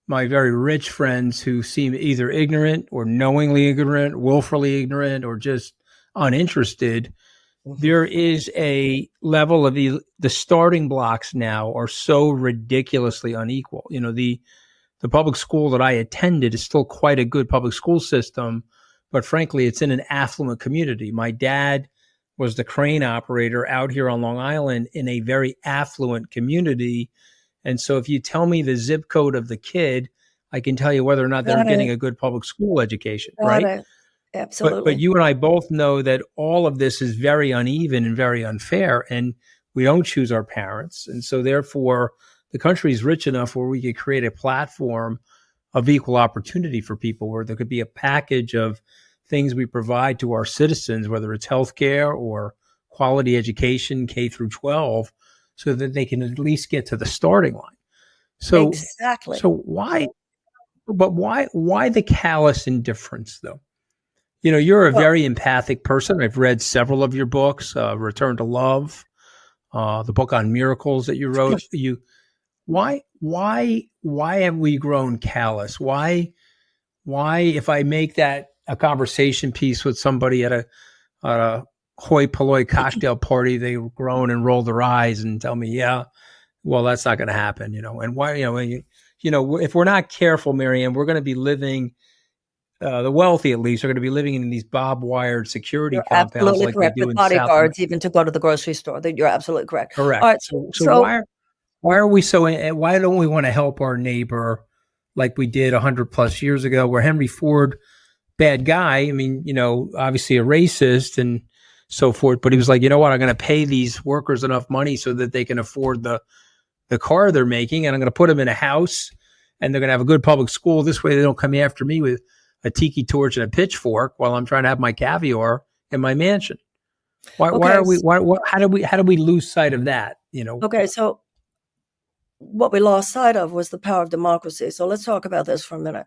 my very rich friends who seem either ignorant or knowingly ignorant, willfully ignorant, or just uninterested, there is a level of the starting blocks now are so ridiculously unequal. The public school that I attended is still quite a good public school system, but frankly, it's in an affluent community. My dad was the crane operator out here on Long Island in a very affluent community. And so if you tell me the zip code of the kid, I can tell you whether or not they're getting a good public school education, right? Absolutely. But you and I both know that all of this is very uneven and very unfair, and we don't choose our parents. And so therefore, the country is rich enough where we could create a platform of equal opportunity for people, where there could be a package of things we provide to our citizens, whether it's healthcare or quality education, K through 12, so that they can at least get to the starting line. So exactly. So why the callous indifference, though? you're a Well, very empathic person. I've read several of your books, Return to Love, the book on miracles that you wrote. Why have we grown callous? Why, if I make that a conversation piece with somebody at a hoi polloi cocktail party, they groan and roll their eyes and tell me, yeah, well, that's not going to happen, and why, if we're not careful, Marianne, we're going to be living, the wealthy at least are going to be living in these barbed-wired security you're compounds absolutely like we correct, do with in South America. bodyguards even to go to the grocery store. That you're absolutely correct. Correct. All right, So so why are we why don't we want to help our neighbor like we did 100 plus years ago, where Henry Ford, bad guy, I mean, obviously a racist and so forth, but he was like, you know what, I'm going to pay these workers enough money so that they can afford the car they're making, and I'm going to put them in a house, and they're going to have a good public school. This way they don't come after me with a tiki torch and a pitchfork while I'm trying to have my caviar in my mansion. Why okay, are we how do we lose sight of that? okay, so what we lost sight of was the power of democracy. So let's talk about this for a minute.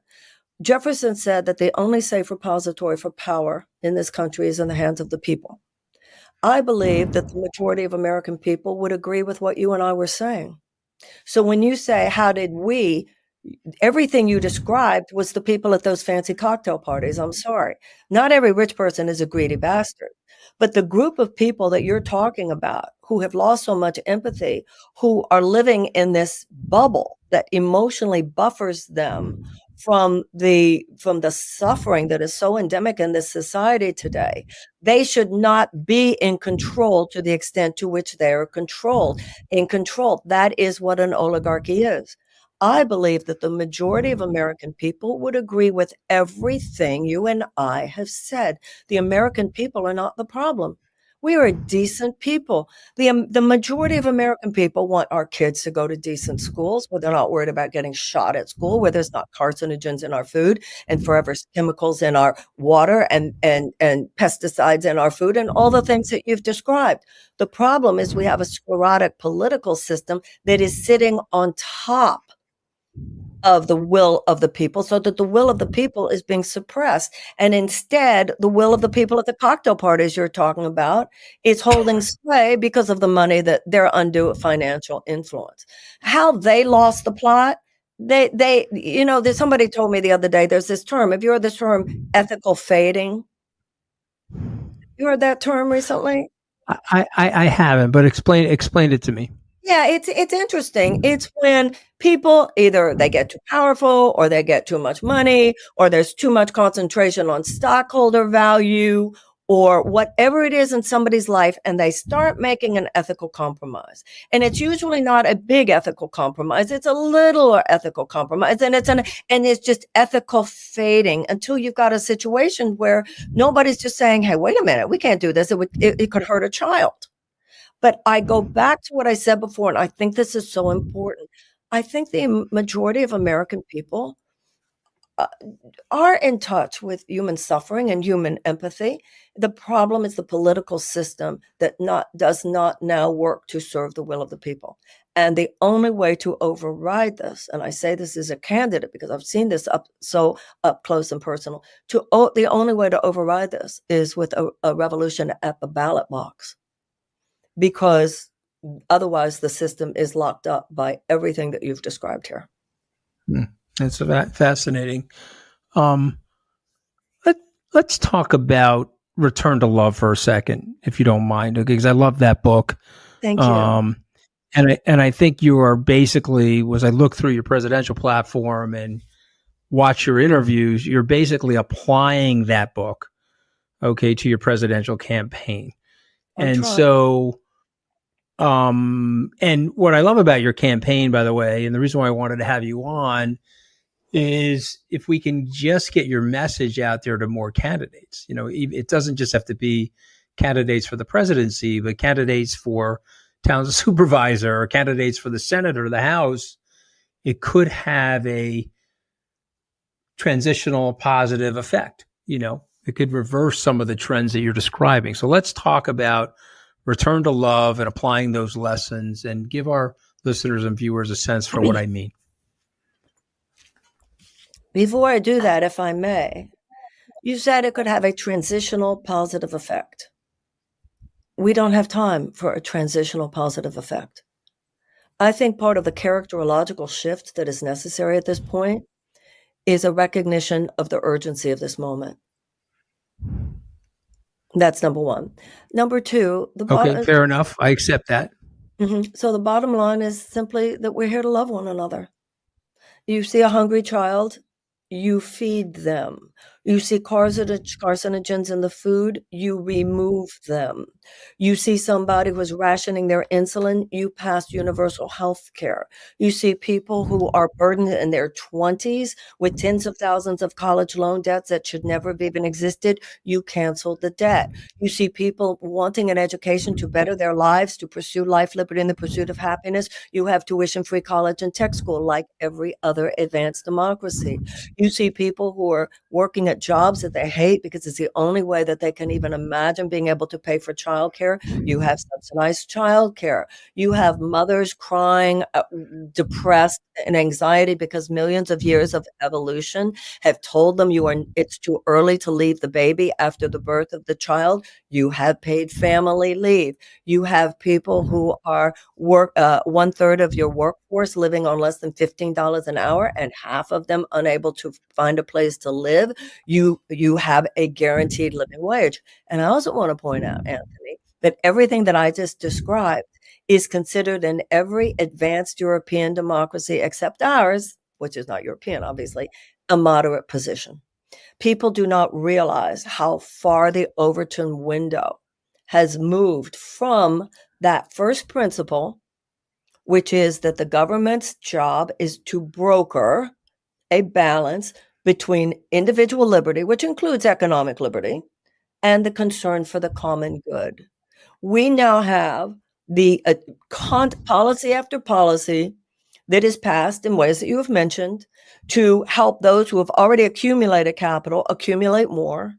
Jefferson said that the only safe repository for power in this country is in the hands of the people. I believe that the majority of American people would agree with what you and I were saying. So when you say, how did we, everything you described was the people at those fancy cocktail parties. I'm sorry. Not every rich person is a greedy bastard. But the group of people that you're talking about who have lost so much empathy, who are living in this bubble that emotionally buffers them from the suffering that is so endemic in this society today, they should not be in control to the extent to which they are controlled. In control, that is what an oligarchy is. I believe that the majority of American people would agree with everything you and I have said. The American people are not the problem. We are a decent people. The majority of American people want our kids to go to decent schools where they're not worried about getting shot at school, where there's not carcinogens in our food and forever chemicals in our water and pesticides in our food and all the things that you've described. The problem is we have a sclerotic political system that is sitting on top of the will of the people, so that the will of the people is being suppressed. And instead, the will of the people at the cocktail parties you're talking about is holding sway because of the money that their undue financial influence. How they lost the plot, there's somebody told me the other day, there's this term, have you heard this term, ethical fading? You heard that term recently? I haven't, but explain it to me. Yeah, it's interesting. It's when people either they get too powerful or they get too much money or there's too much concentration on stockholder value or whatever it is in somebody's life, and they start making an ethical compromise. And it's usually not a big ethical compromise. It's a little ethical compromise, and it's just ethical fading until you've got a situation where nobody's just saying, "Hey, wait a minute, we can't do this. It could hurt a child." But I go back to what I said before, and I think this is so important. I think the majority of American people uh, are in touch with human suffering and human empathy. The problem is the political system that does not now work to serve the will of the people. And the only way to override this, and I say this as a candidate because I've seen this up close and personal, the only way to override this is with a revolution at the ballot box, because otherwise the system is locked up by everything that you've described here. That's fascinating. Let's talk about Return to Love for a second, if you don't mind, because I love that book. Thank you. And I think you are basically, as I look through your presidential platform and watch your interviews, you're basically applying that book, okay, to your presidential campaign. And so, and what I love about your campaign, by the way, and the reason why I wanted to have you on is if we can just get your message out there to more candidates. It doesn't just have to be candidates for the presidency, but candidates for town supervisor or candidates for the Senate or the House. It could have a transitional positive effect. It could reverse some of the trends that you're describing. So let's talk about Return to Love and applying those lessons, and give our listeners and viewers a sense for what I mean. Before I do that, if I may, You said it could have a transitional positive effect. We don't have time for a transitional positive effect. I think part of the characterological shift that is necessary at this point is a recognition of the urgency of this moment. That's number one. Number two, Okay, fair enough. I accept that. So the bottom line is simply that we're here to love one another. You see a hungry child, you feed them. You see carcinogens in the food, you remove them. You see somebody who's rationing their insulin, you pass universal health care. You see people who are burdened in their 20s with tens of thousands of college loan debts that should never have even existed, you cancel the debt. You see people wanting an education to better their lives, to pursue life, liberty, and the pursuit of happiness, you have tuition-free college and tech school like every other advanced democracy. You see people who are working at jobs that they hate because it's the only way that they can even imagine being able to pay for childcare. You have subsidized childcare. You have mothers crying, depressed, and anxiety because millions of years of evolution have told them it's too early to leave the baby after the birth of the child. You have paid family leave. You have people who are 1/3 of your workforce living on less than $15 an hour and half of them unable to find a place to live. You have a guaranteed living wage. And I also want to point out, Anthony, that everything that I just described is considered in every advanced European democracy except ours, which is not European, obviously, a moderate position. People do not realize how far the Overton window has moved from that first principle, which is that the government's job is to broker a balance between individual liberty, which includes economic liberty, and the concern for the common good. We now have the policy after policy that is passed in ways that you have mentioned to help those who have already accumulated capital accumulate more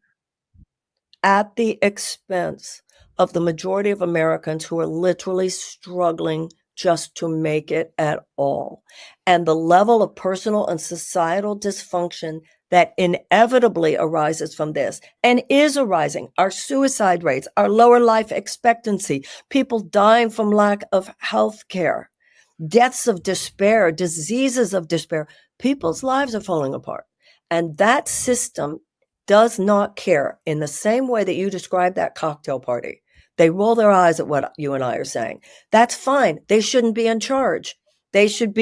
at the expense of the majority of Americans who are literally struggling just to make it at all. And the level of personal and societal dysfunction that inevitably arises from this and is arising, our suicide rates, our lower life expectancy, people dying from lack of health care, deaths of despair, diseases of despair, people's lives are falling apart. And that system does not care in the same way that you described that cocktail party. They roll their eyes at what you and I are saying. That's fine. They shouldn't be in charge. They should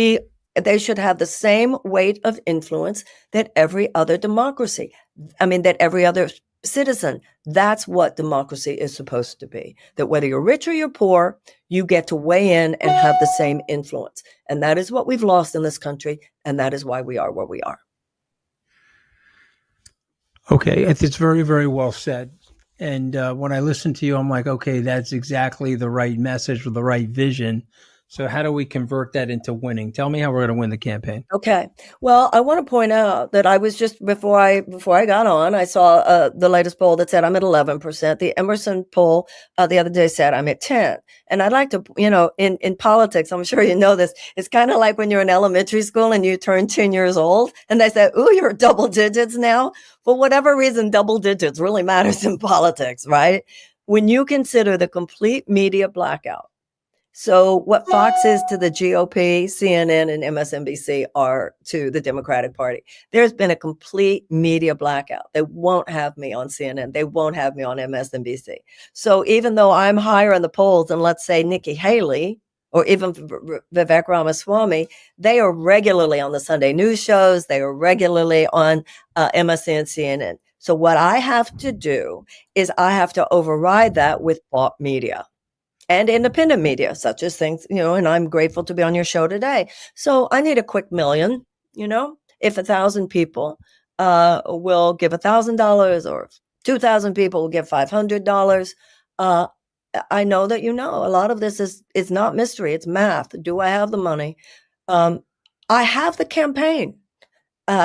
have the same weight of influence that every other democracy. That every other citizen. That's what democracy is supposed to be. That whether you're rich or you're poor, you get to weigh in and have the same influence. And that is what we've lost in this country. And that is why we are where we are. Okay, it's very, very well said. And when I listen to you, I'm like, okay, that's exactly the right message with the right vision. So how do we convert that into winning? Tell me how we're going to win the campaign. Okay. Well, I want to point out that I was just before I got on, I saw the latest poll that said I'm at 11%. The Emerson poll the other day said I'm at 10. And I'd like to, in politics, I'm sure you know this, it's kind of like when you're in elementary school and you turn 10 years old and they say, "Ooh, you're double digits now." For whatever reason, double digits really matters in politics, right? When you consider the complete media blackout. So what Fox is to the GOP, CNN, and MSNBC are to the Democratic Party. There's been a complete media blackout. They won't have me on CNN. They won't have me on MSNBC. So even though I'm higher in the polls than, let's say, Nikki Haley or even Vivek Ramaswamy, they are regularly on the Sunday news shows. They are regularly on MSN, CNN. So what I have to do is I have to override that with bought media. And independent media, such as things, and I'm grateful to be on your show today. So I need a quick million, if 1,000 people will give $1,000 or 2,000 people will give $500. I know that a lot of this is not mystery. It's math. Do I have the money? I have the campaign.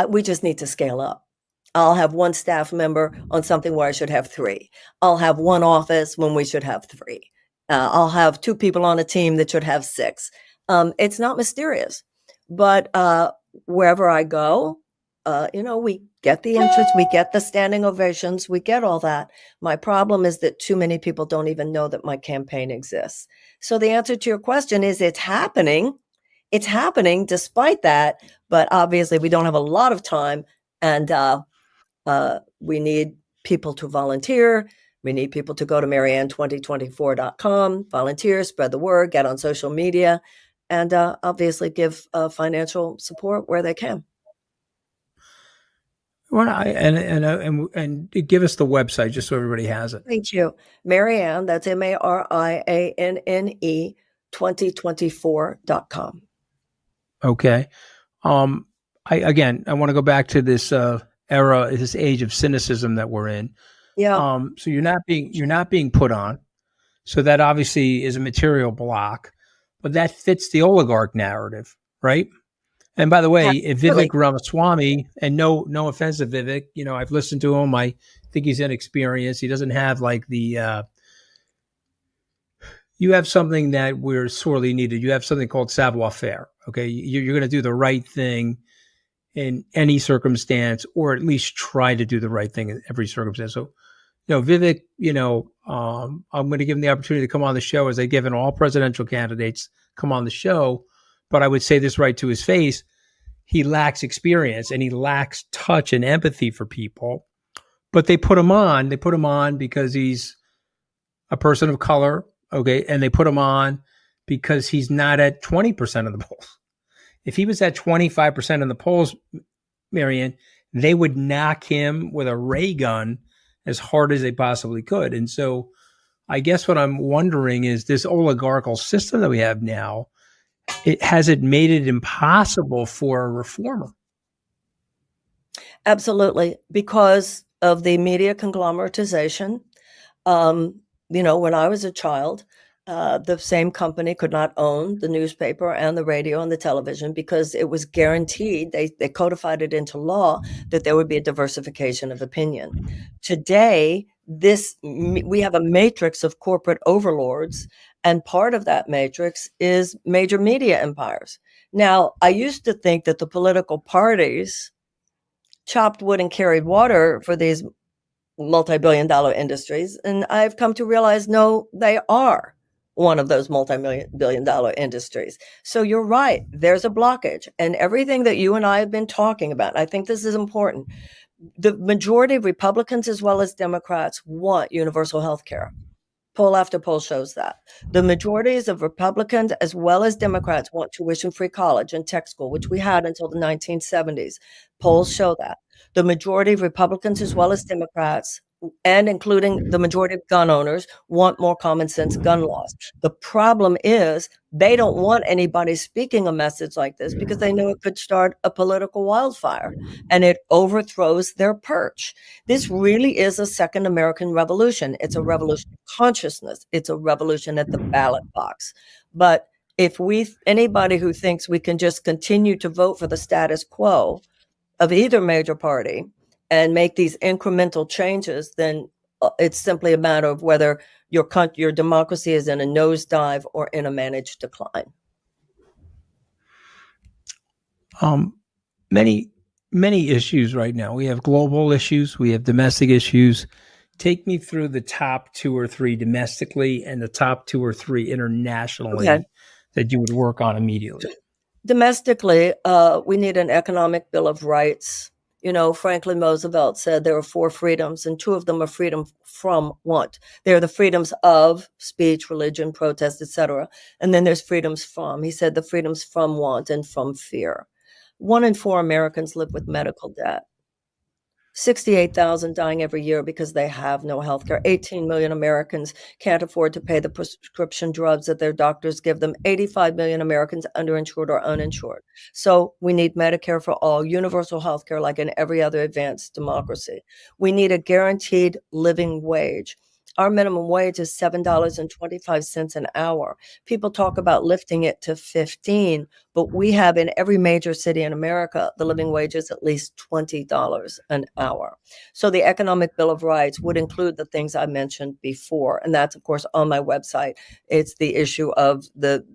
We just need to scale up. I'll have one staff member on something where I should have 3. I'll have one office when we should have 3. I'll have 2 people on a team that should have 6. It's not mysterious, but wherever I go, we get the interest, we get the standing ovations, we get all that. My problem is that too many people don't even know that my campaign exists. So the answer to your question is it's happening. It's happening despite that, but obviously we don't have a lot of time, and we need people to volunteer. We need people to go to marianne2024.com, volunteer, spread the word, get on social media, and obviously give financial support where they can. Well, and give us the website just so everybody has it. Thank you. Marianne, that's MARIANNE 2024.com. Okay. I want to go back to this era, this age of cynicism that we're in. Yeah. So you're not being put on. So that obviously is a material block, but that fits the oligarch narrative, right? And by the way, if Vivek Ramaswamy, and no offense to Vivek, I've listened to him. I think he's inexperienced. He doesn't have like the. You have something that we're sorely needed. You have something called savoir-faire. Okay, you're going to do the right thing in any circumstance, or at least try to do the right thing in every circumstance. So, Vivek, I'm going to give him the opportunity to come on the show, as I've given all presidential candidates come on the show. But I would say this right to his face: he lacks experience and he lacks touch and empathy for people. But they put him on. They put him on because he's a person of color, okay, and they put him on because he's not at 20% of the polls. If he was at 25% of the polls, Marianne, they would knock him with a ray gun as hard as they possibly could. And so I guess what I'm wondering is, this oligarchical system that we have now, has it made it impossible for a reformer? Absolutely, because of the media conglomeratization. When I was a child, the same company could not own the newspaper and the radio and the television, because it was guaranteed, they codified it into law, that there would be a diversification of opinion. Today, we have a matrix of corporate overlords, and part of that matrix is major media empires. Now, I used to think that the political parties chopped wood and carried water for these multi-billion-dollar industries, and I've come to realize, no, they are one of those multi-billion-dollar industries. So you're right, there's a blockage, and everything that you and I have been talking about, I think this is important. The majority of Republicans as well as Democrats want universal health care. Poll after poll shows that. The majorities of Republicans as well as Democrats want tuition-free college and tech school, which we had until the 1970s. Polls show that. The majority of Republicans as well as Democrats, and including the majority of gun owners, want more common sense gun laws. The problem is they don't want anybody speaking a message like this, because they know it could start a political wildfire and it overthrows their perch. This really is a second American revolution. It's a revolution of consciousness. It's a revolution at the ballot box. But if anybody who thinks we can just continue to vote for the status quo of either major party and make these incremental changes, then it's simply a matter of whether your democracy is in a nosedive or in a managed decline. Many issues right now. We have global issues. We have domestic issues. Take me through the top 2 or 3 domestically and the top 2 or 3 internationally that you would work on immediately. Domestically, we need an economic bill of rights. Franklin Roosevelt said there are 4 freedoms, and 2 of them are freedom from want. They're the freedoms of speech, religion, protest, etc. And then there's freedoms from. He said the freedoms from want and from fear. 1 in 4 Americans live with medical debt. 68,000 dying every year because they have no health care. 18 million Americans can't afford to pay the prescription drugs that their doctors give them. 85 million Americans underinsured or uninsured. So we need Medicare for all, universal health care like in every other advanced democracy. We need a guaranteed living wage. Our minimum wage is $7.25 an hour. People talk about lifting it to 15, but we have in every major city in America, the living wage is at least $20 an hour. So the Economic Bill of Rights would include the things I mentioned before. And that's, of course, on my website. It's the issue of the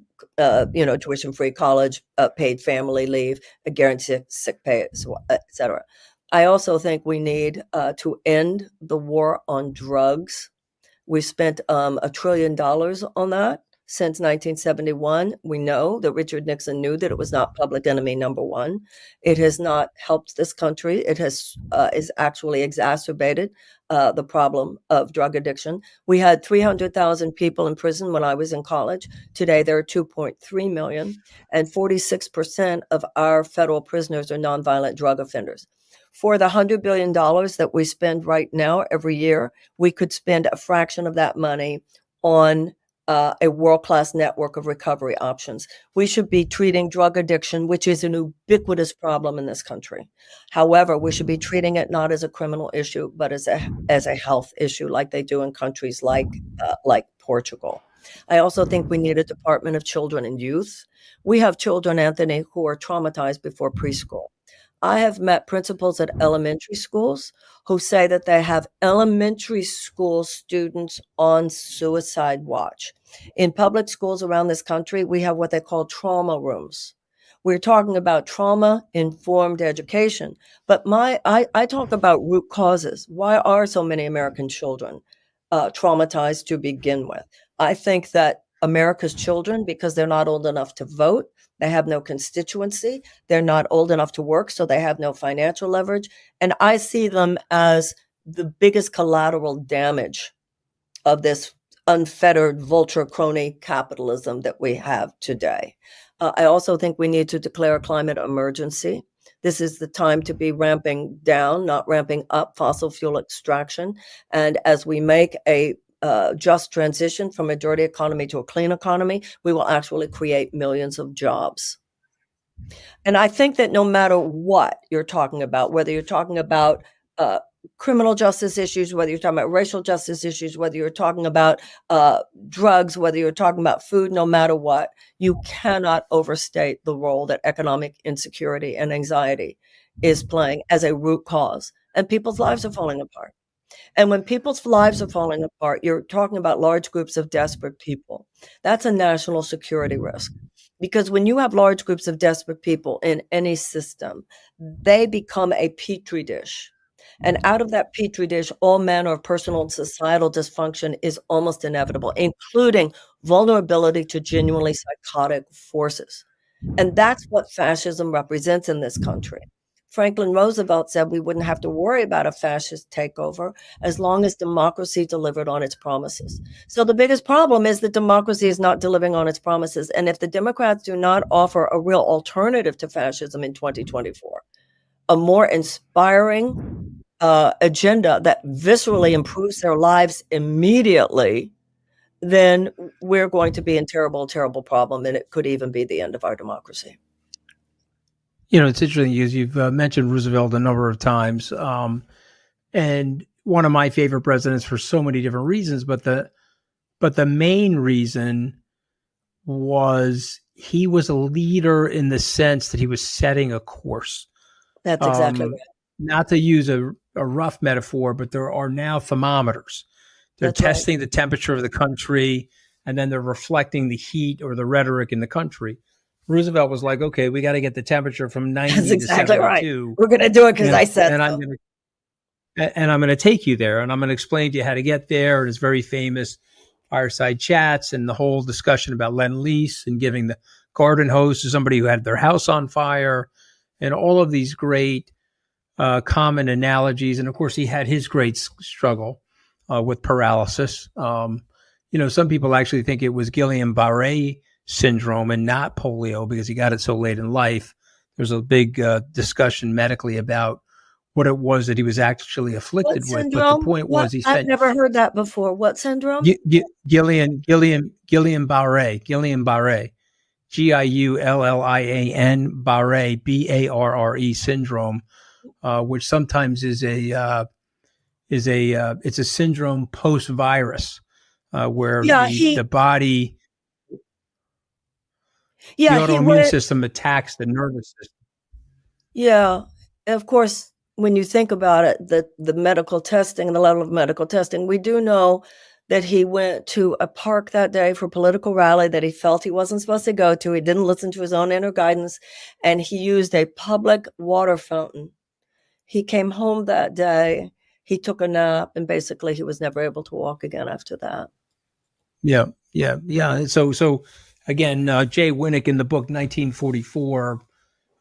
tuition-free college, paid family leave, a guaranteed sick pay, et cetera. I also think we need to end the war on drugs. We spent $1 trillion on that since 1971. We know that Richard Nixon knew that it was not public enemy number one. It has not helped this country. It has is actually exacerbated the problem of drug addiction. We had 300,000 people in prison when I was in college. Today there are 2.3 million, and 46% of our federal prisoners are nonviolent drug offenders. For the $100 billion that we spend right now every year, we could spend a fraction of that money on a world-class network of recovery options. We should be treating drug addiction, which is an ubiquitous problem in this country. However, we should be treating it not as a criminal issue, but as a health issue, like they do in countries like Portugal. I also think we need a Department of Children and Youth. We have children, Anthony, who are traumatized before preschool. I have met principals at elementary schools who say that they have elementary school students on suicide watch. In public schools around this country, we have what they call trauma rooms. We're talking about trauma-informed education, but I talk about root causes. Why are so many American children traumatized to begin with? I think that America's children, because they're not old enough to vote, they have no constituency, they're not old enough to work, so they have no financial leverage, and I see them as the biggest collateral damage of this unfettered vulture crony capitalism that we have today. I also think we need to declare a climate emergency. This is the time to be ramping down, not ramping up fossil fuel extraction. And as we make a just transition from a dirty economy to a clean economy, we will actually create millions of jobs. And I think that no matter what you're talking about, whether you're talking about criminal justice issues, whether you're talking about racial justice issues, whether you're talking about drugs, whether you're talking about food, no matter what, you cannot overstate the role that economic insecurity and anxiety is playing as a root cause. And people's lives are falling apart. And when people's lives are falling apart, you're talking about large groups of desperate people. That's a national security risk. Because when you have large groups of desperate people in any system, they become a petri dish. And out of that petri dish, all manner of personal and societal dysfunction is almost inevitable, including vulnerability to genuinely psychotic forces. And that's what fascism represents in this country. Franklin Roosevelt said we wouldn't have to worry about a fascist takeover as long as democracy delivered on its promises. So the biggest problem is that democracy is not delivering on its promises. And if the Democrats do not offer a real alternative to fascism in 2024, a more inspiring agenda that viscerally improves their lives immediately, then we're going to be in terrible, terrible problem. And it could even be the end of our democracy. You know, it's interesting because you've mentioned Roosevelt a number of times, and one of my favorite presidents for so many different reasons. But the main reason was he was a leader in the sense that he was setting a course. That's exactly right. Not to use a rough metaphor, but there are now thermometers. They're That's right. testing the temperature of the country, and then they're reflecting the heat or the rhetoric in the country. Roosevelt was like, okay, we got to get the temperature from 90 That's to exactly 72. right. We're going to do it because I said and so. I'm going to take you there, and I'm going to explain to you how to get there. And it's very famous fireside chats and the whole discussion about Lend-Lease and giving the garden hose to somebody who had their house on fire, and all of these great common analogies. And of course, he had his great struggle with paralysis. Some people actually think it was Guillain-Barré syndrome and not polio because he got it so late in life. There's a big discussion medically about what it was that he was actually afflicted with. But the point was he spent. I've never heard that before. What syndrome? Guillain-Barré, Guillian Barré, Barre syndrome, which sometimes is it's a syndrome post-virus where the body. Yeah, the autoimmune system attacks the nervous system. Yeah. Of course, when you think about it, the medical testing, the level of medical testing, we do know that he went to a park that day for a political rally that he felt he wasn't supposed to go to. He didn't listen to his own inner guidance, and he used a public water fountain. He came home that day, he took a nap, and basically he was never able to walk again after that. Yeah. So again, Jay Winnick in the book 1944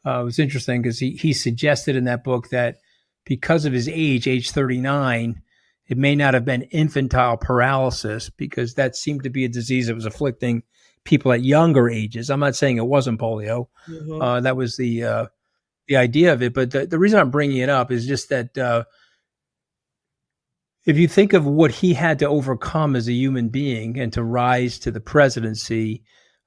was interesting because he suggested in that book that because of his age 39, it may not have been infantile paralysis, because that seemed to be a disease that was afflicting people at younger ages. I'm not saying it wasn't polio. Mm-hmm. That was the idea of it. But the reason I'm bringing it up is just that if you think of what he had to overcome as a human being and to rise to the presidency,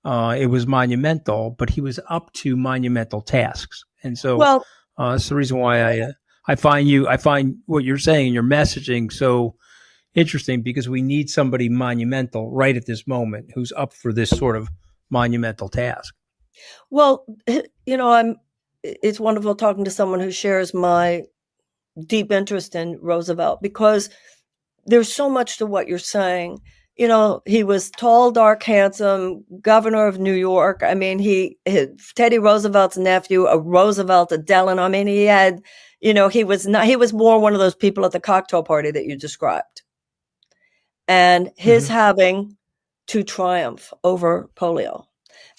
it was monumental, but he was up to monumental tasks. And so Well, that's the reason why I find what you're saying and your messaging so interesting, because we need somebody monumental right at this moment who's up for this sort of monumental task. well, it's wonderful talking to someone who shares my deep interest in Roosevelt, because there's so much to what you're saying. He was tall, dark, handsome, governor of New York. I mean, Teddy Roosevelt's nephew, a Roosevelt, a Delano. I mean, he was more one of those people at the cocktail party that you described. And his having to triumph over polio,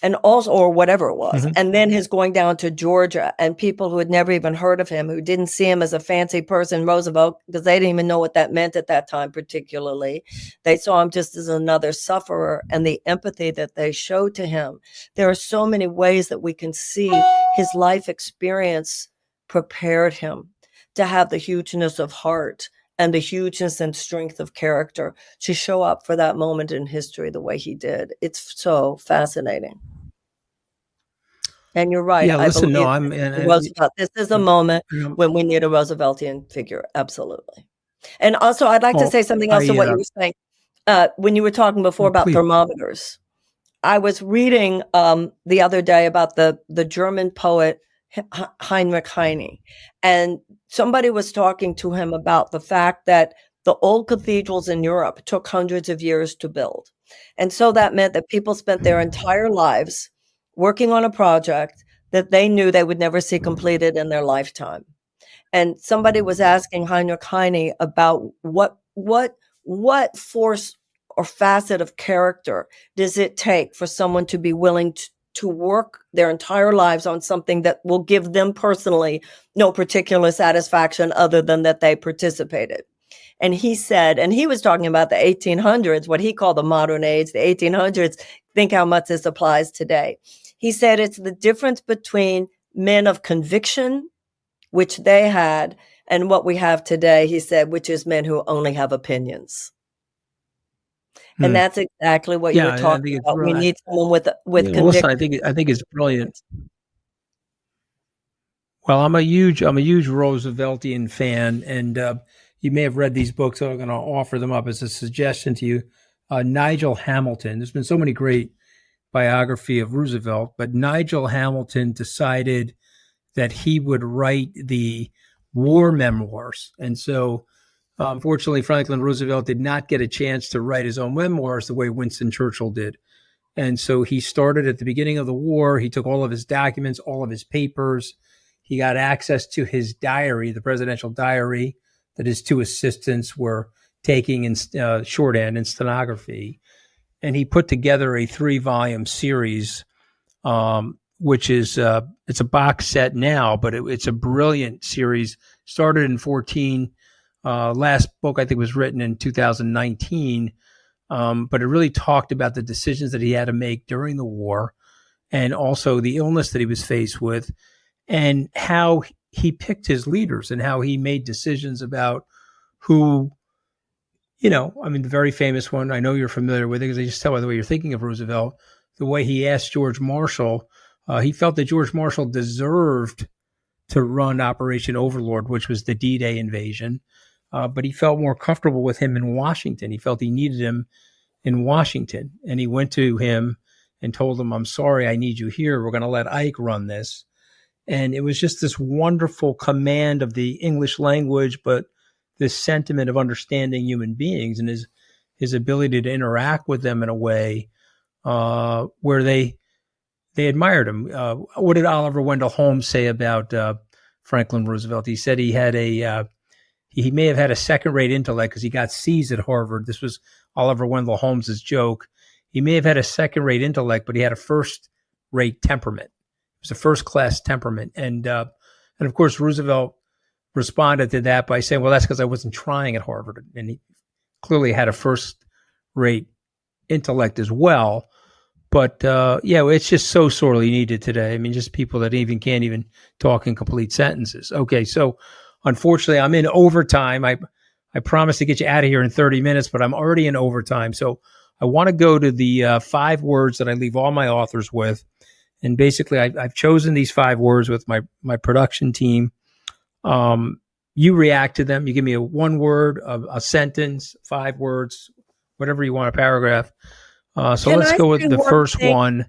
and also, or whatever it was. And then his going down to Georgia, and people who had never even heard of him, who didn't see him as a fancy person, Roosevelt, because they didn't even know what that meant at that time, particularly. They saw him just as another sufferer, and the empathy that they showed to him. There are so many ways that we can see his life experience prepared him to have the hugeness of heart and the hugeness and strength of character to show up for that moment in history the way he did. It's so fascinating. And you're right. Yeah, I listen, no, believe Roosevelt. This is a moment when we need a Rooseveltian figure. Absolutely. And also, I'd like to say something else to what you were saying. When you were talking before about please. thermometers, I was reading the other day about the German poet Heinrich Heine, and somebody was talking to him about the fact that the old cathedrals in Europe took hundreds of years to build. And so that meant that people spent their entire lives working on a project that they knew they would never see completed in their lifetime. And somebody was asking Heinrich Heine about what force or facet of character does it take for someone to be willing to work their entire lives on something that will give them personally no particular satisfaction other than that they participated. And he said, and he was talking about the 1800s, what he called the modern age, the 1800s. Think how much this applies today. He said it's the difference between men of conviction, which they had, and what we have today, he said, which is men who only have opinions. And that's exactly what you were talking about. We need someone with conviction. Listen, I think it's brilliant. Well, I'm a huge Rooseveltian fan, and you may have read these books, so I'm going to offer them up as a suggestion to you. Nigel Hamilton. There's been so many great biography of Roosevelt, but Nigel Hamilton decided that he would write the war memoirs, and so unfortunately, Franklin Roosevelt did not get a chance to write his own memoirs the way Winston Churchill did. And so he started at the beginning of the war. He took all of his documents, all of his papers. He got access to his diary, the presidential diary that his two assistants were taking in shorthand and stenography. And he put together a 3-volume series, which is it's a box set now, but it's a brilliant series. Started in 14. Last book, I think, was written in 2019, but it really talked about the decisions that he had to make during the war, and also the illness that he was faced with, and how he picked his leaders and how he made decisions about who, the very famous one, I know you're familiar with it because I just tell by the way you're thinking of Roosevelt, the way he asked George Marshall, he felt that George Marshall deserved to run Operation Overlord, which was the D-Day invasion. But he felt more comfortable with him in Washington. He felt he needed him in Washington. And he went to him and told him, I'm sorry, I need you here. We're going to let Ike run this. And it was just this wonderful command of the English language, but this sentiment of understanding human beings and his ability to interact with them in a way where they admired him. What did Oliver Wendell Holmes say about Franklin Roosevelt. He said he had he may have had a second-rate intellect because he got C's at Harvard. This was Oliver Wendell Holmes's joke. He may have had a second-rate intellect, but he had a first-rate temperament. It was a first-class temperament, and of course Roosevelt responded to that by saying, "Well, that's because I wasn't trying at Harvard," and he clearly had a first-rate intellect as well. But yeah, it's just so sorely needed today. I mean, just people that even can't even talk in complete sentences. Okay, so unfortunately, I'm in overtime. I promised to get you out of here in 30 minutes, but I'm already in overtime. So I want to go to the 5 words that I leave all my authors with. And basically, I've chosen these 5 words with my production team. You react to them. You give me a 1 word, a sentence, 5 words, whatever you want, a paragraph. So Can let's I go with say the one first thing? one.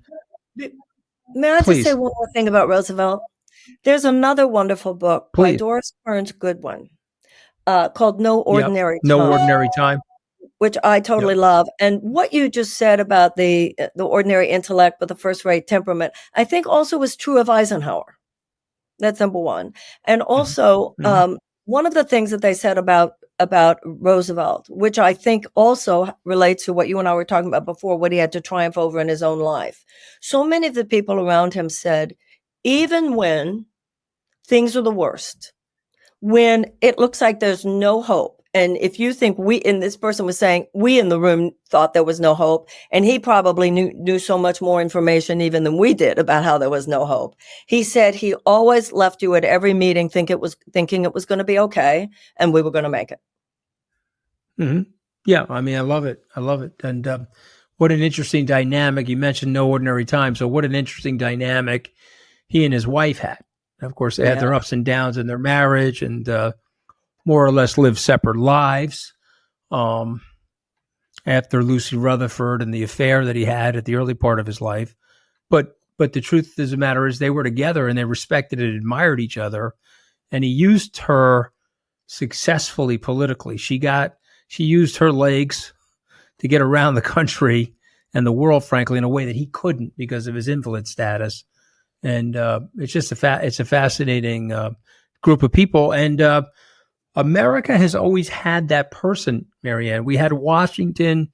May I just say Please. one more thing about Roosevelt? There's another wonderful book by Please. Doris Kearns Goodwin called No Yep. Ordinary No Time, Ordinary Time. which I totally Yep. love. And what you just said about the ordinary intellect with the first-rate temperament, I think also was true of Eisenhower. That's number one. And also, Mhm. one of the things that they said about Roosevelt, which I think also relates to what you and I were talking about before, what he had to triumph over in his own life. So many of the people around him said, even when things are the worst, when it looks like there's no hope, and if you think and this person was saying, we in the room thought there was no hope, and he probably knew so much more information even than we did about how there was no hope. He said he always left you at every meeting thinking it was going to be okay, and we were going to make it. Mm-hmm. Yeah, I mean, I love it. I love it. And what an interesting dynamic. You mentioned No Ordinary Time. So what an interesting dynamic he and his wife had. And of course, they had their ups and downs in their marriage and more or less lived separate lives after Lucy Rutherford and the affair that he had at the early part of his life. But the truth of the matter is they were together and they respected and admired each other. And he used her successfully politically. She used her legs to get around the country and the world, frankly, in a way that he couldn't because of his invalid status. And it's just it's a fascinating group of people. And America has always had that person, Marianne. We had Washington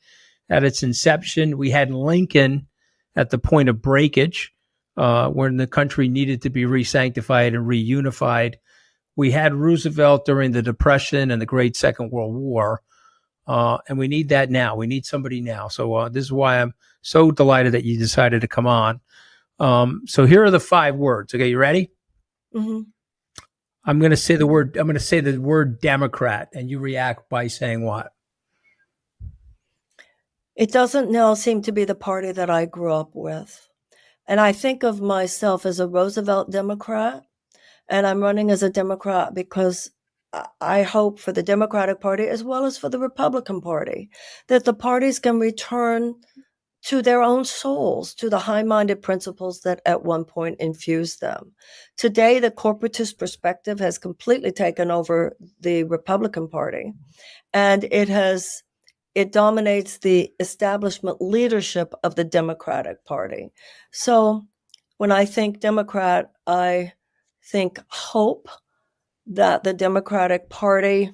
at its inception. We had Lincoln at the point of breakage when the country needed to be re-sanctified and reunified. We had Roosevelt during the Depression and the Great Second World War. And we need that now. We need somebody now. So this is why I'm so delighted that you decided to come on. So here are the 5 words. Okay, you ready? Mm-hmm. I'm going to say the word Democrat, and you react by saying what? It doesn't now seem to be the party that I grew up with. And I think of myself as a Roosevelt Democrat, and I'm running as a Democrat because I hope for the Democratic Party as well as for the Republican Party that the parties can return to their own souls, to the high-minded principles that at one point infused them. Today, the corporatist perspective has completely taken over the Republican Party, and it dominates the establishment leadership of the Democratic Party. So when I think Democrat, I think hope that the Democratic Party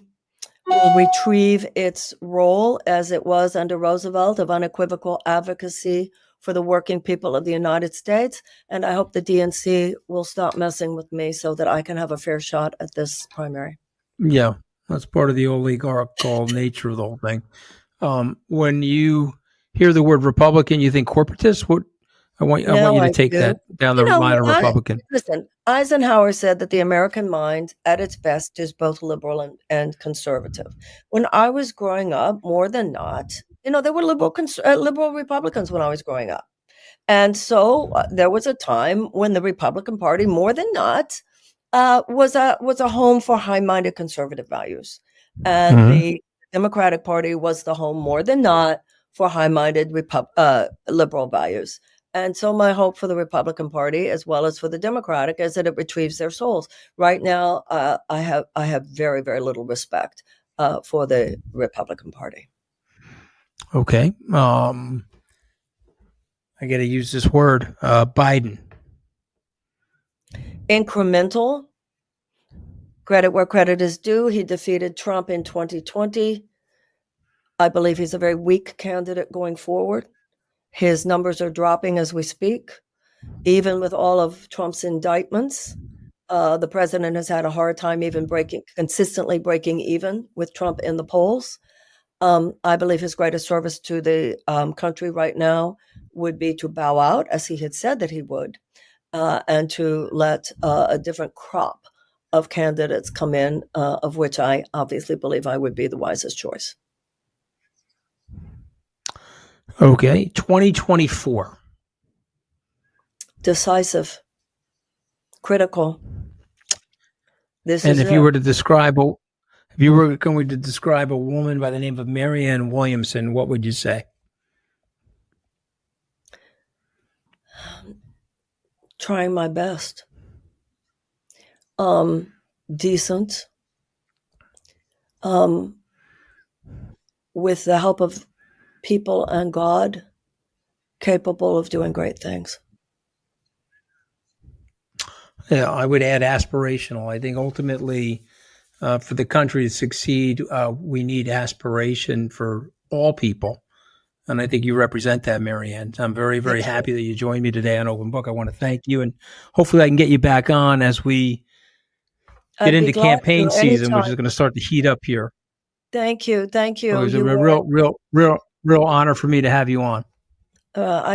will retrieve its role as it was under Roosevelt of unequivocal advocacy for the working people of the United States. And I hope the DNC will stop messing with me so that I can have a fair shot at this primary. Yeah, that's part of the oligarchical nature of the whole thing. When you hear the word Republican, you think corporatist? What I want you to take that down the line of Republican. Listen, Eisenhower said that the American mind at its best is both liberal and conservative. When I was growing up, more than not, there were liberal Republicans when I was growing up. And so there was a time when the Republican Party, more than not, was a home for high-minded conservative values. And the Democratic Party was the home, more than not, for high-minded liberal values. And so my hope for the Republican Party, as well as for the Democratic, is that it retrieves their souls. Right now, I have very, very little respect for the Republican Party. Okay. I got to use this word, Biden. Incremental, Credit where credit is due. He defeated Trump in 2020. I believe he's a very weak candidate going forward. His numbers are dropping as we speak. Even with all of Trump's indictments, the president has had a hard time even consistently breaking even with Trump in the polls. I believe his greatest service to the country right now would be to bow out, as he had said that he would, and to let a different crop of candidates come in, of which I obviously believe I would be the wisest choice. Okay, 2024. Decisive, critical. And if you were to describe if you were going to describe a woman by the name of Marianne Williamson, what would you say? Trying my best. Decent. With the help of people and God, capable of doing great things. Yeah, I would add aspirational. I think ultimately, for the country to succeed, we need aspiration for all people. And I think you represent that, Marianne. I'm very, very happy that you joined me today on Open Book. I want to thank you, and hopefully I can get you back on as we get into campaign season, which is going to start to heat up here. Thank you. Thank you. It was a real honor for me to have you on. I